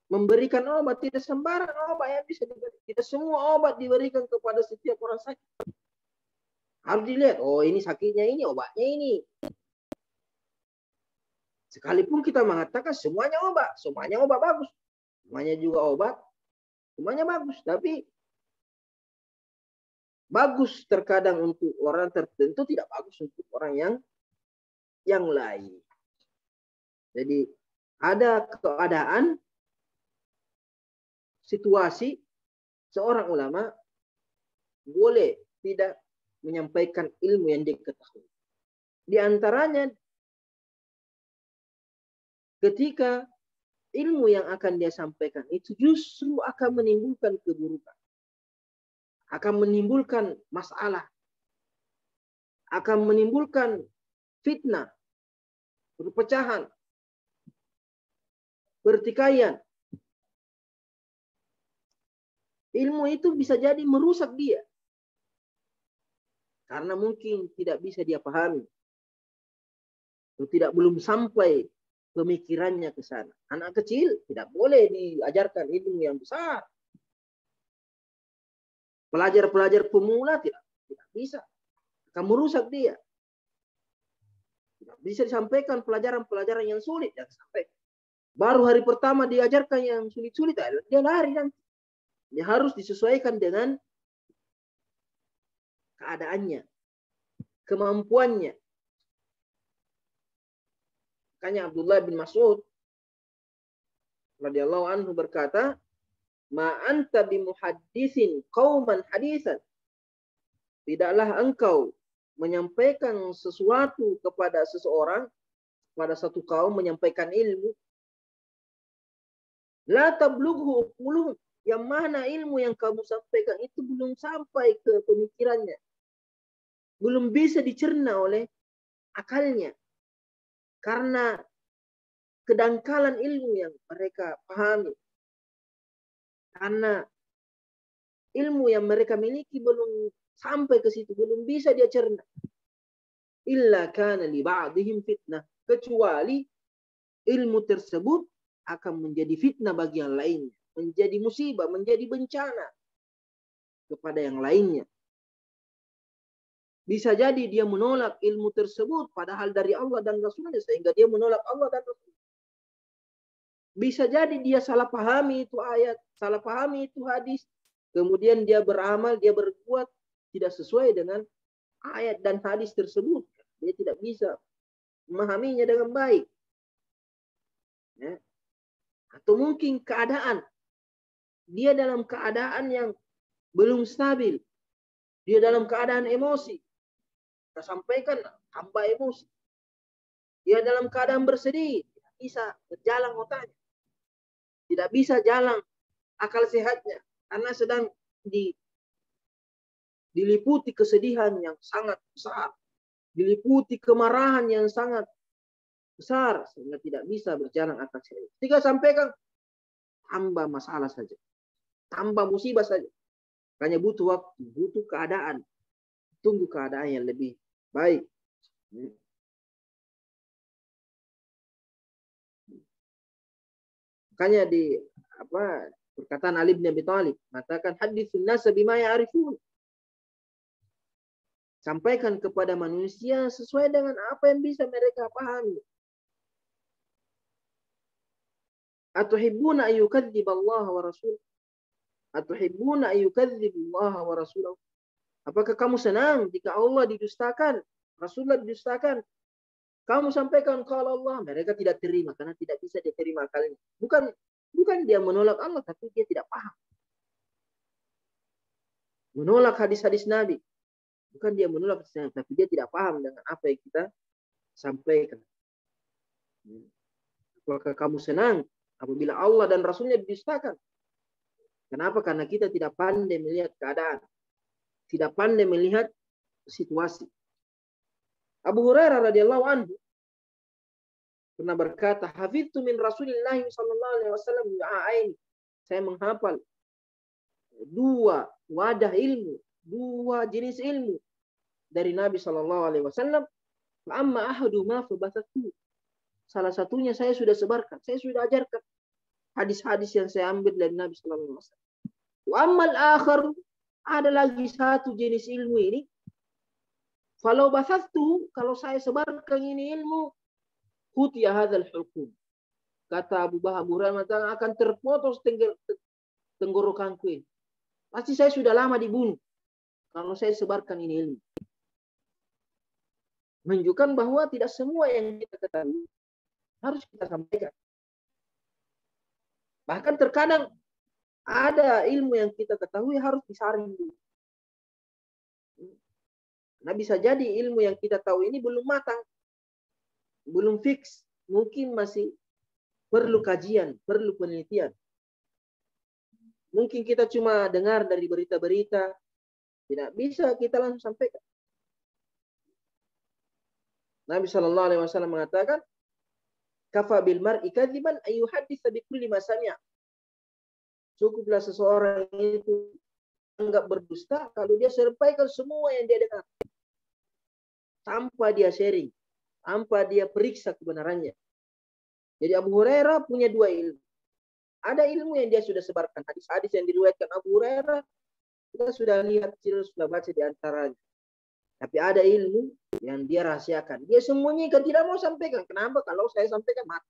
memberikan obat, tidak sembarang obat yang bisa diberikan. Tidak semua obat diberikan kepada setiap orang sakit. Harus dilihat, oh ini sakitnya ini, obatnya ini. Sekalipun kita mengatakan semuanya obat bagus. Semuanya juga obat, semuanya bagus. Tapi bagus terkadang untuk orang tertentu, tidak bagus untuk orang yang lain. Jadi ada keadaan, situasi, seorang ulama boleh tidak menyampaikan ilmu yang dia ketahui. Di antaranya ketika ilmu yang akan dia sampaikan itu justru akan menimbulkan keburukan. Akan menimbulkan masalah. Akan menimbulkan fitnah. Perpecahan. Pertikaian. Ilmu itu bisa jadi merusak dia. Karena mungkin tidak bisa dia pahami. Atau belum sampai pemikirannya ke sana. Anak kecil tidak boleh diajarkan ilmu yang besar. Pelajar-pelajar pemula tidak bisa. Akan merusak dia. Tidak bisa disampaikan pelajaran-pelajaran yang sulit. Sampai baru hari pertama diajarkan yang sulit-sulit, dia lari nanti. Dia harus disesuaikan dengan keadaannya, kemampuannya. Makanya Abdullah bin Mas'ud radhiyallahu anhu berkata, "Ma anta bimuhaddisin qauman hadisan." Tidaklah engkau menyampaikan sesuatu kepada seseorang, pada satu kaum, menyampaikan ilmu. La tablughu uquluhum, yang mana ilmu yang kamu sampaikan itu belum sampai ke pemikirannya. Belum bisa dicerna oleh akalnya. Karena kedangkalan ilmu yang mereka pahami. Karena ilmu yang mereka miliki belum sampai ke situ, belum bisa dia cerna. Illa kana li ba'dihim fitnah, kecuali ilmu tersebut akan menjadi fitnah bagi yang lainnya, menjadi musibah, menjadi bencana kepada yang lainnya. Bisa jadi dia menolak ilmu tersebut padahal dari Allah dan Rasulnya, sehingga dia menolak Allah dan Rasul. Bisa jadi dia salah pahami itu ayat, salah pahami itu hadis, kemudian dia beramal, dia berbuat tidak sesuai dengan ayat dan hadis tersebut. Dia tidak bisa memahaminya dengan baik. Ya. Atau mungkin keadaan, dia dalam keadaan yang belum stabil, dia dalam keadaan emosi. Kita sampaikan tambah emosi. Dia dalam keadaan bersedih, tidak bisa berjalan otaknya. Tidak bisa jalan akal sehatnya karena sedang diliputi kesedihan yang sangat besar, diliputi kemarahan yang sangat besar sehingga tidak bisa berjalan akal sehat. Ketika sampaikan tambah masalah saja, tambah musibah saja. Hanya butuh waktu, butuh keadaan, tunggu keadaan yang lebih baik. Makanya di perkataan Ali bin Abi Thalib mengatakan haditsun nas bima ya'rifun. Sampaikan kepada manusia sesuai dengan apa yang bisa mereka pahami. Atuhibbuna ayyukadzdzib Allah wa rasul? Atuhibbuna ayyukadzdzib Allah wa rasulahu? Apakah kamu senang jika Allah didustakan, Rasulullah didustakan? Kamu sampaikan kalau Allah, mereka tidak terima karena tidak bisa diterima kalian. Bukan dia menolak Allah, tapi dia tidak paham. Menolak hadis-hadis Nabi. Bukan dia menolak hadis Nabi, tapi dia tidak paham dengan apa yang kita sampaikan. Apakah kamu senang apabila Allah dan Rasulnya didustakan? Kenapa? Karena kita tidak pandai melihat keadaan. Tidak pandai melihat situasi. Abu Hurairah radhiyallahu anhu pernah berkata, "Hafidtu min Rasulillah sallallahu alaihi wasallam du'ain." Saya menghafal dua wadah ilmu, dua jenis ilmu dari Nabi sallallahu alaihi wasallam. Amma ahaduhuma fabathatu. Salah satunya saya sudah sebarkan, saya sudah ajarkan hadis-hadis yang saya ambil dari Nabi sallallahu alaihi wasallam. Wa ammal akhar, ada lagi satu jenis ilmu ini. Falau bathatu, kalau saya sebarkan ini ilmu, kutiya hadzal hukum. Kata Abu Hurairah akan terputus tenggorokanku ini. Pasti saya sudah lama dibunuh kalau saya sebarkan ini ilmu. Menunjukkan bahwa tidak semua yang kita ketahui harus kita sampaikan. Bahkan terkadang ada ilmu yang kita ketahui harus disaring dulu. Nah, bisa jadi ilmu yang kita tahu ini belum matang, belum fix, mungkin masih perlu kajian, perlu penelitian. Mungkin kita cuma dengar dari berita-berita, tidak bisa kita langsung sampaikan. Nabi Shallallahu Alaihi Wasallam mengatakan, "Kafa bil mar'i kadziban ayyuhaddits bi kulli ma sami'a." Cukuplah seseorang itu anggap berdusta kalau dia sampaikan semua yang dia dengar, tanpa dia sharing, tanpa dia periksa kebenarannya. Jadi Abu Hurairah punya dua ilmu. Ada ilmu yang dia sudah sebarkan, hadis-hadis yang diriwayatkan Abu Hurairah, kita sudah lihat, sudah baca di antaranya. Tapi ada ilmu yang dia rahasiakan. Dia sembunyikan, tidak mau sampaikan. Kenapa? Kalau saya sampaikan mati.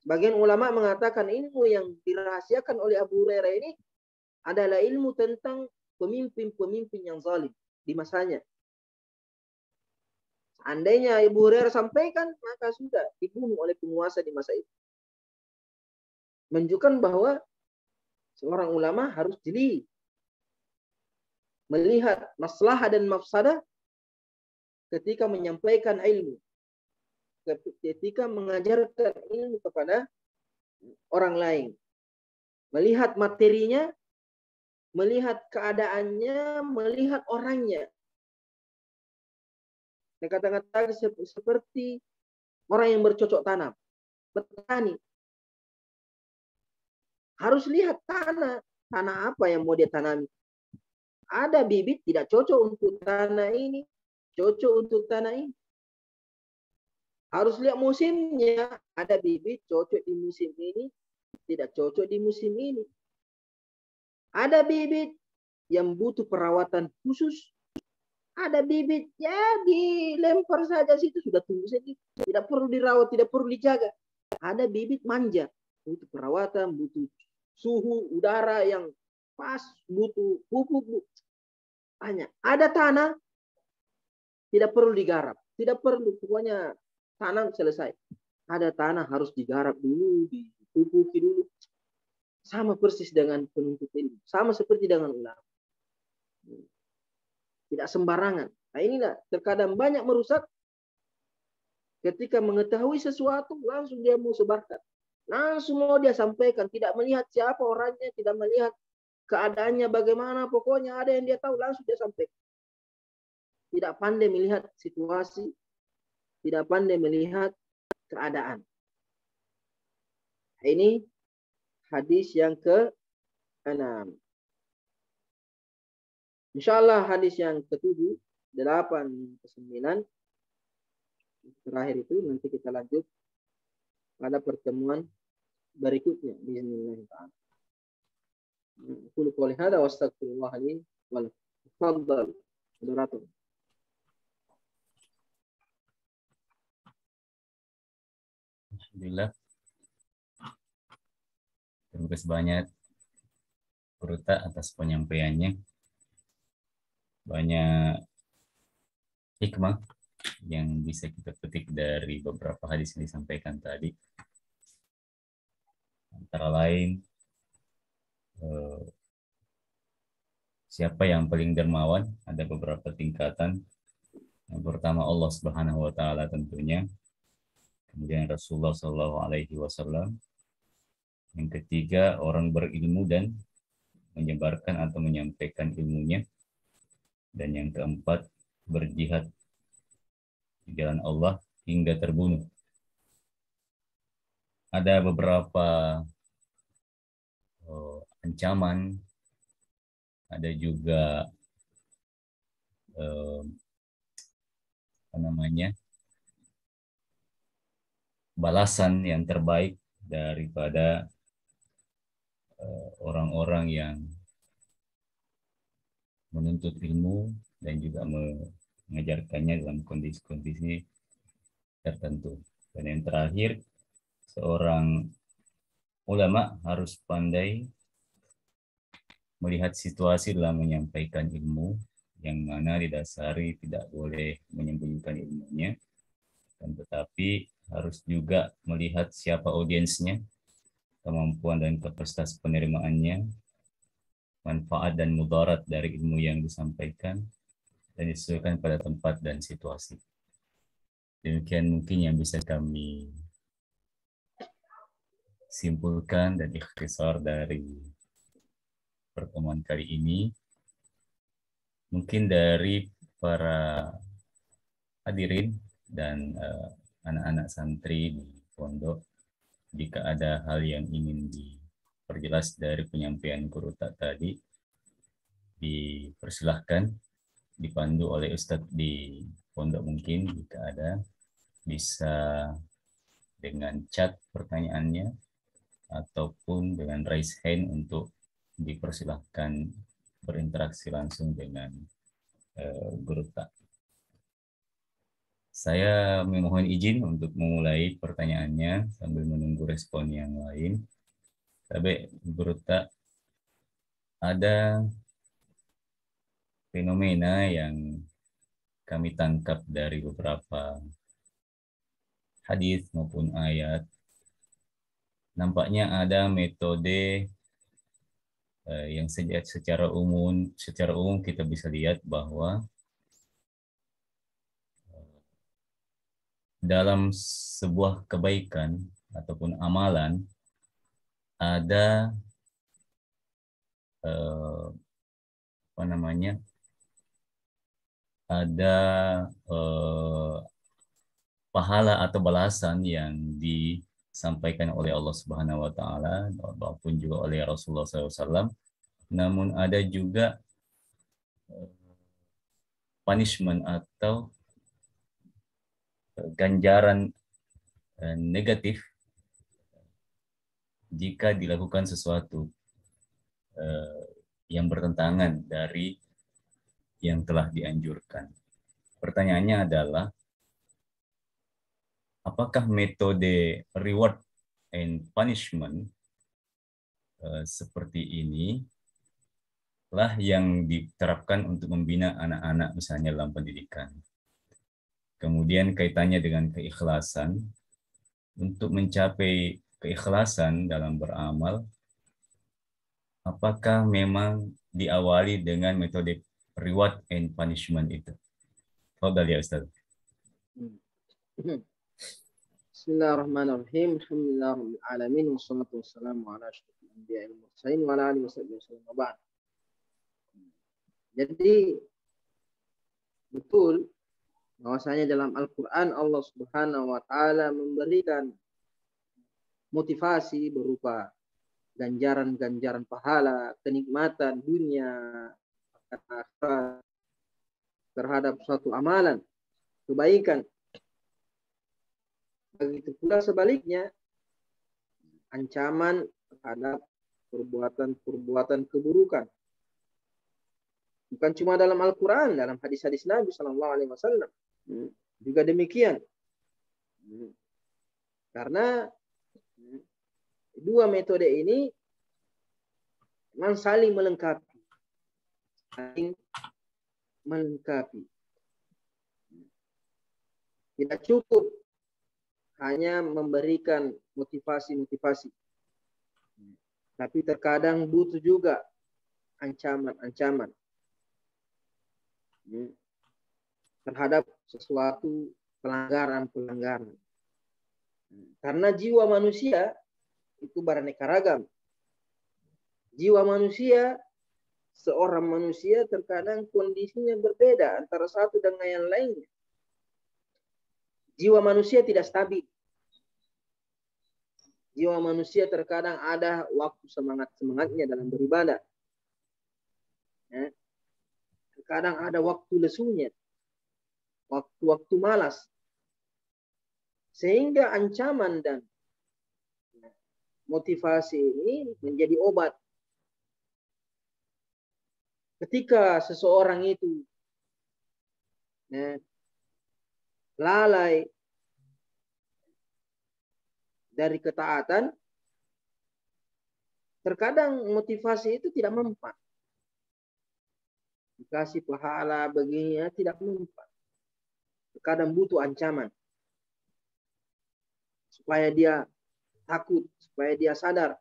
Sebagian ulama mengatakan ilmu yang dirahasiakan oleh Abu Hurairah ini adalah ilmu tentang pemimpin-pemimpin yang zalim di masanya. Seandainya Abu Hurairah sampaikan, maka sudah dibunuh oleh penguasa di masa itu. Menunjukkan bahwa seorang ulama harus jeli, melihat maslahah dan mafsadah ketika menyampaikan ilmu, ketika mengajarkan ilmu kepada orang lain. Melihat materinya, melihat keadaannya, melihat orangnya. Kata-kata seperti orang yang bercocok tanam, petani. Harus lihat tanah apa yang mau dia tanami. Ada bibit tidak cocok untuk tanah ini, cocok untuk tanah ini. Harus lihat musimnya. Ada bibit cocok di musim ini, tidak cocok di musim ini. Ada bibit yang butuh perawatan khusus. Ada bibit ya dilempar saja situ sudah tumbuh sendiri. Tidak perlu dirawat, tidak perlu dijaga. Ada bibit manja, butuh perawatan, butuh suhu udara yang pas, butuh pupuk banyak. Ada tanah tidak perlu digarap, tidak perlu, pokoknya tanam selesai. Ada tanah harus digarap dulu, dipupuki dulu. Sama persis dengan penuntut ilmu, sama seperti dengan ulama. Tidak sembarangan. Nah inilah terkadang banyak merusak. Ketika mengetahui sesuatu langsung dia mau sebarkan, langsung mau dia sampaikan, tidak melihat siapa orangnya, tidak melihat keadaannya bagaimana, pokoknya ada yang dia tahu langsung dia sampaikan. Tidak pandai melihat situasi, tidak pandai melihat keadaan. Ini hadis yang ke-6. Insyaallah hadis yang ke-7, 8, ke-9 terakhir itu nanti kita lanjut pada pertemuan berikutnya bismillah. Qul qouli hadza wa astaghfirullah li wa lakum. Tafadhal, moderator. Alhamdulillah. Terima kasih banyak Kurta atas penyampaiannya. Banyak hikmah yang bisa kita petik dari beberapa hadis yang disampaikan tadi. Antara lain, siapa yang paling dermawan? Ada beberapa tingkatan. Yang pertama Allah Subhanahu wa taala tentunya. Kemudian Rasulullah Shallallahu alaihi wasallam. Yang ketiga, orang berilmu dan menyebarkan atau menyampaikan ilmunya. Dan yang keempat, berjihad di jalan Allah hingga terbunuh. Ada beberapa ancaman, ada juga balasan yang terbaik daripada orang-orang yang menuntut ilmu dan juga mengajarkannya dalam kondisi-kondisi tertentu. Dan yang terakhir, seorang ulama harus pandai melihat situasi dalam menyampaikan ilmu, yang mana didasari tidak boleh menyembunyikan ilmunya, dan tetapi harus juga melihat siapa audiensnya, kemampuan dan kapasitas penerimaannya, manfaat dan mudarat dari ilmu yang disampaikan, dan disesuaikan pada tempat dan situasi. Demikian mungkin yang bisa kami simpulkan dan ikhtisar dari pertemuan kali ini. Mungkin dari para hadirin dan anak-anak santri di pondok, jika ada hal yang ingin diperjelas dari penyampaian Guru tadi, dipersilahkan dipandu oleh Ustadz di pondok. Mungkin jika ada, bisa dengan chat pertanyaannya ataupun dengan raise hand untuk dipersilahkan berinteraksi langsung dengan Guru Tak. Saya memohon izin untuk memulai pertanyaannya sambil menunggu respon yang lain. Tapi Guru Tak, ada fenomena yang kami tangkap dari beberapa hadis maupun ayat. Nampaknya ada metode yang secara umum kita bisa lihat bahwa dalam sebuah kebaikan ataupun amalan ada pahala atau balasan yang disampaikan oleh Allah Subhanahu wa taala maupun juga oleh Rasulullah SAW. Namun ada juga punishment atau ganjaran negatif jika dilakukan sesuatu yang bertentangan dari yang telah dianjurkan. Pertanyaannya adalah, apakah metode reward and punishment seperti ini lah yang diterapkan untuk membina anak-anak misalnya dalam pendidikan? Kemudian kaitannya dengan keikhlasan. Untuk mencapai keikhlasan dalam beramal, apakah memang diawali dengan metode reward and punishment itu? Fadhal ya Ustaz. Bismillahirrahmanirrahim. Alhamdulillahirabbil alamin wassalatu wassalamu ala asyrofil anbiya'i wal mursalin wa ala alihi wasallam. Jadi betul bahwasanya dalam Al-Qur'an Allah Subhanahu wa taala memberikan motivasi berupa ganjaran-ganjaran pahala, kenikmatan dunia akhirat terhadap suatu amalan kebaikan. Begitu pula sebaliknya, ancaman terhadap perbuatan-perbuatan keburukan. Bukan cuma dalam Al-Quran, dalam hadis-hadis Nabi SAW juga demikian. Karena dua metode ini memang saling melengkapi. Tidak cukup hanya memberikan motivasi-motivasi. Tapi terkadang butuh juga ancaman-ancaman terhadap sesuatu pelanggaran-pelanggaran. Karena jiwa manusia itu beraneka ragam. Jiwa manusia, seorang manusia terkadang kondisinya berbeda antara satu dengan yang lainnya. Jiwa manusia tidak stabil. Jiwa manusia terkadang ada waktu semangat-semangatnya dalam beribadah. Terkadang ada waktu lesunya. Waktu-waktu malas. Sehingga ancaman dan motivasi ini menjadi obat. Ketika seseorang itu lalai dari ketaatan, terkadang motivasi itu tidak mempan. Dikasih pahala begini tidak mempan. Terkadang butuh ancaman supaya dia takut, supaya dia sadar.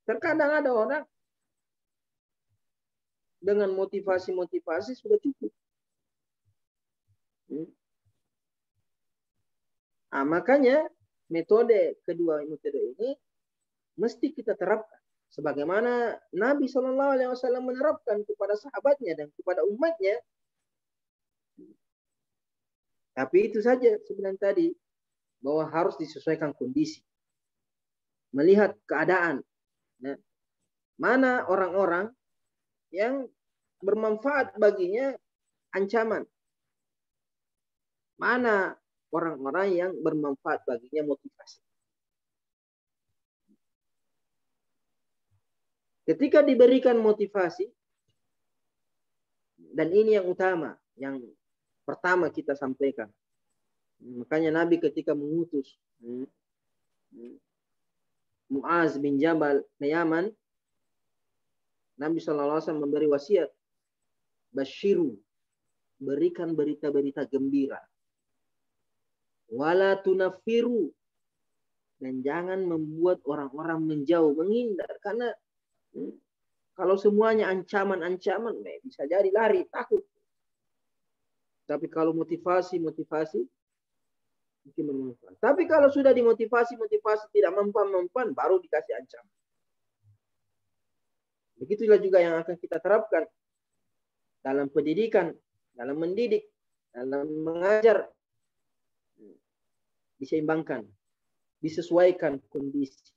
Terkadang ada orang dengan motivasi-motivasi sudah cukup. Makanya kedua metode ini mesti kita terapkan. Sebagaimana Nabi SAW menerapkan kepada sahabatnya dan kepada umatnya. Tapi itu saja sebenarnya tadi, bahwa harus disesuaikan kondisi. Melihat keadaan. Mana orang-orang yang bermanfaat baginya ancaman. Mana orang-orang yang bermanfaat baginya motivasi. Ketika diberikan motivasi, dan ini yang utama, yang pertama kita sampaikan. Makanya Nabi ketika mengutus Muaz bin Jabal ke Yaman, Nabi SAW memberi wasiat, basyiru, berikan berita-berita gembira. Wala tunafiru, dan jangan membuat orang-orang menjauh, menghindar. Karena kalau semuanya ancaman-ancaman, bisa jadi lari, takut. Tapi kalau motivasi mungkin bermanfaat. Tapi kalau sudah dimotivasi tidak mempan, baru dikasih ancaman. Begitulah juga yang akan kita terapkan dalam pendidikan, dalam mendidik, dalam mengajar. Diseimbangkan, disesuaikan kondisi.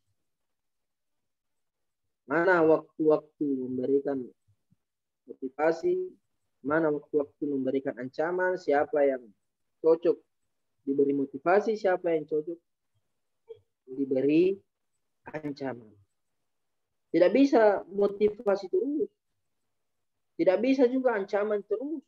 Mana waktu-waktu memberikan motivasi, mana waktu-waktu memberikan ancaman, siapa yang cocok diberi motivasi, siapa yang cocok diberi ancaman. Tidak bisa motivasi terus. Tidak bisa juga ancaman terus.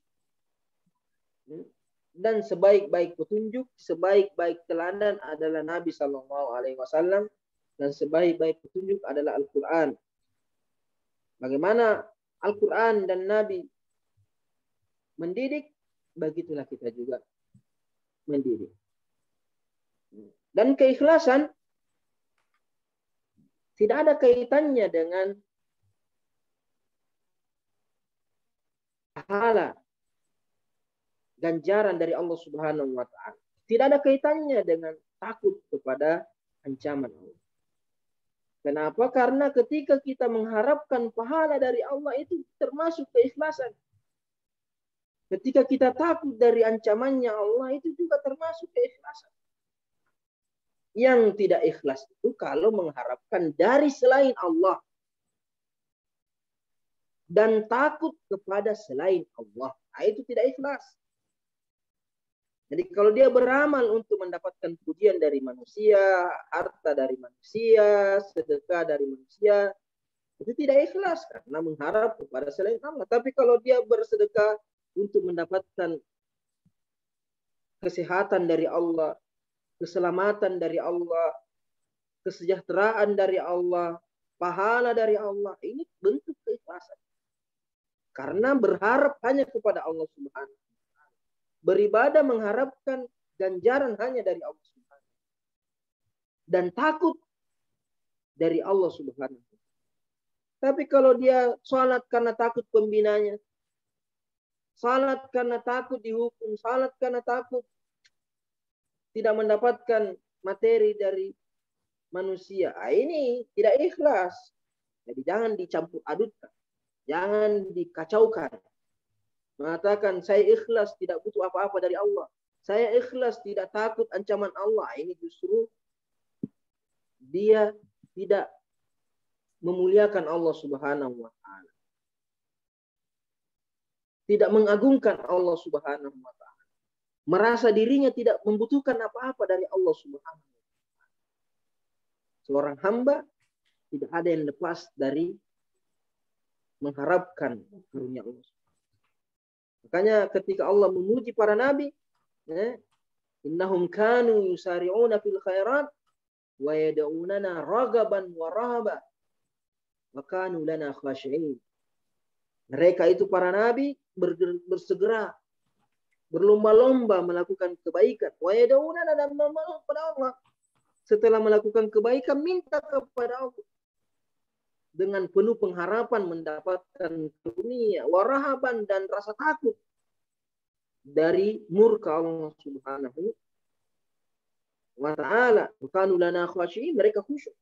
Dan sebaik-baik petunjuk, sebaik-baik teladan adalah Nabi SAW, dan sebaik-baik petunjuk adalah Al-Quran. Bagaimana Al-Quran dan Nabi mendidik, begitulah kita juga mendidik. Dan keikhlasan tidak ada kaitannya dengan pahala, ganjaran dari Allah Subhanahu wa taala. Tidak ada kaitannya dengan takut kepada ancaman Allah. Kenapa? Karena ketika kita mengharapkan pahala dari Allah itu termasuk keikhlasan. Ketika kita takut dari ancamannya Allah itu juga termasuk keikhlasan. Yang tidak ikhlas itu kalau mengharapkan dari selain Allah dan takut kepada selain Allah. Nah, itu tidak ikhlas. Jadi kalau dia beramal untuk mendapatkan pujian dari manusia, harta dari manusia, sedekah dari manusia, itu tidak ikhlas karena mengharap kepada selain Allah. Tapi kalau dia bersedekah untuk mendapatkan kesehatan dari Allah, keselamatan dari Allah, kesejahteraan dari Allah, pahala dari Allah, ini bentuk keikhlasan. Karena berharap hanya kepada Allah Subhanahu. Beribadah mengharapkan ganjaran hanya dari Allah Subhanahu. Dan takut dari Allah Subhanahu. Tapi kalau dia salat karena takut pembinanya, salat karena takut dihukum, salat karena takut tidak mendapatkan materi dari manusia, ini tidak ikhlas. Jadi jangan dicampur adukkan, jangan dikacaukan. Mengatakan saya ikhlas tidak butuh apa-apa dari Allah, saya ikhlas tidak takut ancaman Allah, ini justru dia tidak memuliakan Allah Subhanahu wa taala. Tidak mengagungkan Allah Subhanahu wa taala. Merasa dirinya tidak membutuhkan apa-apa dari Allah Subhanahu wa taala. Seorang hamba tidak ada yang lepas dari mengharapkan karunia Allah. Makanya ketika Allah memuji para nabi, innahum kanu yusari'una fil khairat wa yad'unana ragaban wa rahaba wa kanu lana khashi'in. Mereka itu para nabi bersegera, berlomba-lomba melakukan kebaikan. Wa yad'unana, dan memohon kepada Allah. Setelah melakukan kebaikan, minta kepada Allah dengan penuh pengharapan mendapatkan dunia, warahaban, dan rasa takut dari murka Allah Subhanahu wa taala. Kanu lana khashi'in, mereka khusyuk.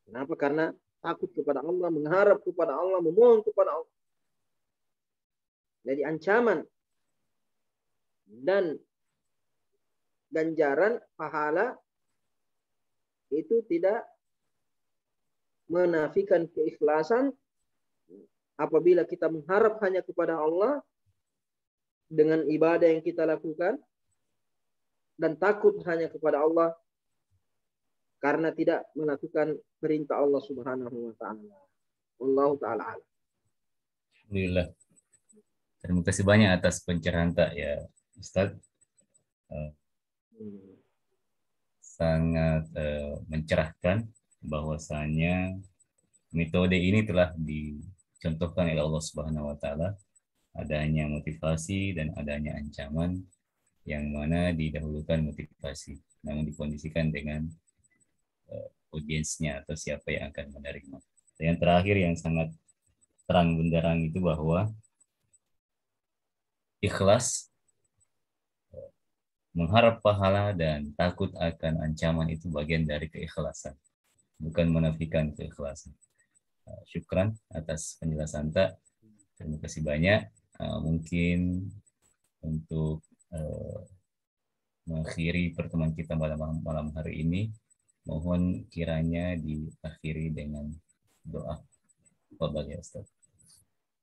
Kenapa? Karena takut kepada Allah, mengharap kepada Allah, memohon kepada Allah. Jadi ancaman dan ganjaran pahala itu tidak menafikan keikhlasan. Apabila kita mengharap hanya kepada Allah dengan ibadah yang kita lakukan dan takut hanya kepada Allah karena tidak melakukan perintah Allah Subhanahu wa taala. Wallahu taala. Alhamdulillah. Terima kasih banyak atas pencerahan tak ya Ustaz. Sangat mencerahkan bahwasanya metode ini telah dicontohkan oleh Allah Subhanahu wa taala, adanya motivasi dan adanya ancaman, yang mana didahulukan motivasi namun dikondisikan dengan audiensnya atau siapa yang akan menerima. Dan yang terakhir yang sangat terang benderang itu bahwa ikhlas, mengharap pahala dan takut akan ancaman itu bagian dari keikhlasan, bukan menafikan keikhlasan. Syukran atas penjelasan tak. Terima kasih banyak. Mungkin untuk mengakhiri pertemuan kita malam hari ini, mohon kiranya diakhiri dengan doa. Fadhal ya Ustaz.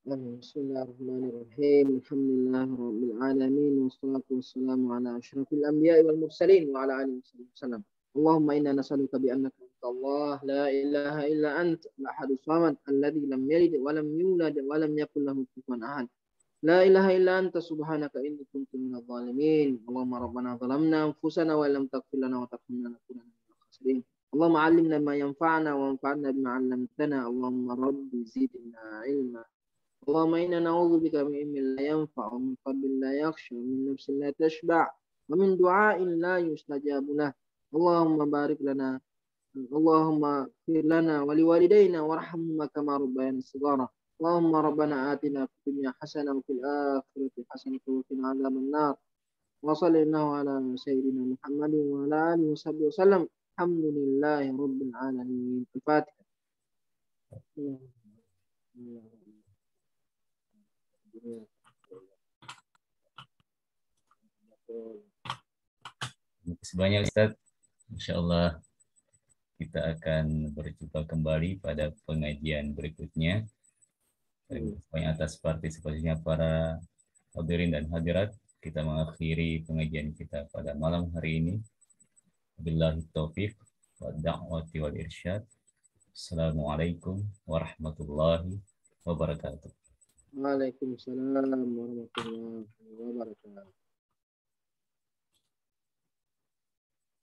Bismillahirrahmanirrahim. Alhamdulillahirabbil alamin wassalatu wassalamu ala asyrafil anbiya'i wal mursalin wa ala alihi wasallam. Allahumma inna nas'aluka bi annaka Allah la ilaha illa anta al-ahadus samad alladzi lam yalid wa lam yulad wa lam yakul lahu kufuwan ahad. La ilaha illa anta subhanaka inni kuntu minadh dhalimin. Allahumma rabbana zalamna anfusana wa lam taghfir lana wa tarhamna lanakunanna minal khasirin. Allahumma 'allimna ma yanfa'una wa anfa'na bima 'allamtana. Allahumma rabbi zidna ilma. Allahumma inna na'udzubika min ilmin la yanfa' wa min qalbin la yakhsha wa min nafsin la tashba' wa min du'ain la yustajabu lah. Allahumma barik lana, Allahumma fir lana wa liwalidayna warhamhuma kama rabbayana shighara. Allahumma rabbana atina fid dunya hasanah wa fil akhirati hasanah wa qina adzaban nar. Wa sallallahu ala sayyidina Muhammadin wa ala alihi wasallam. Alhamdulillahi rabbil alamin. Al-Fatihah. Terima kasih banyak Ustaz. Insya Allah kita akan berjumpa kembali pada pengajian berikutnya. Terima kasih banyak atas partisipasinya para hadirin dan hadirat. Kita mengakhiri pengajian kita pada malam hari ini. Billahi taufiq wa da'wati wal irsyad. Assalamualaikum warahmatullahi wabarakatuh. Waalaikumsalam warahmatullahi wabarakatuh.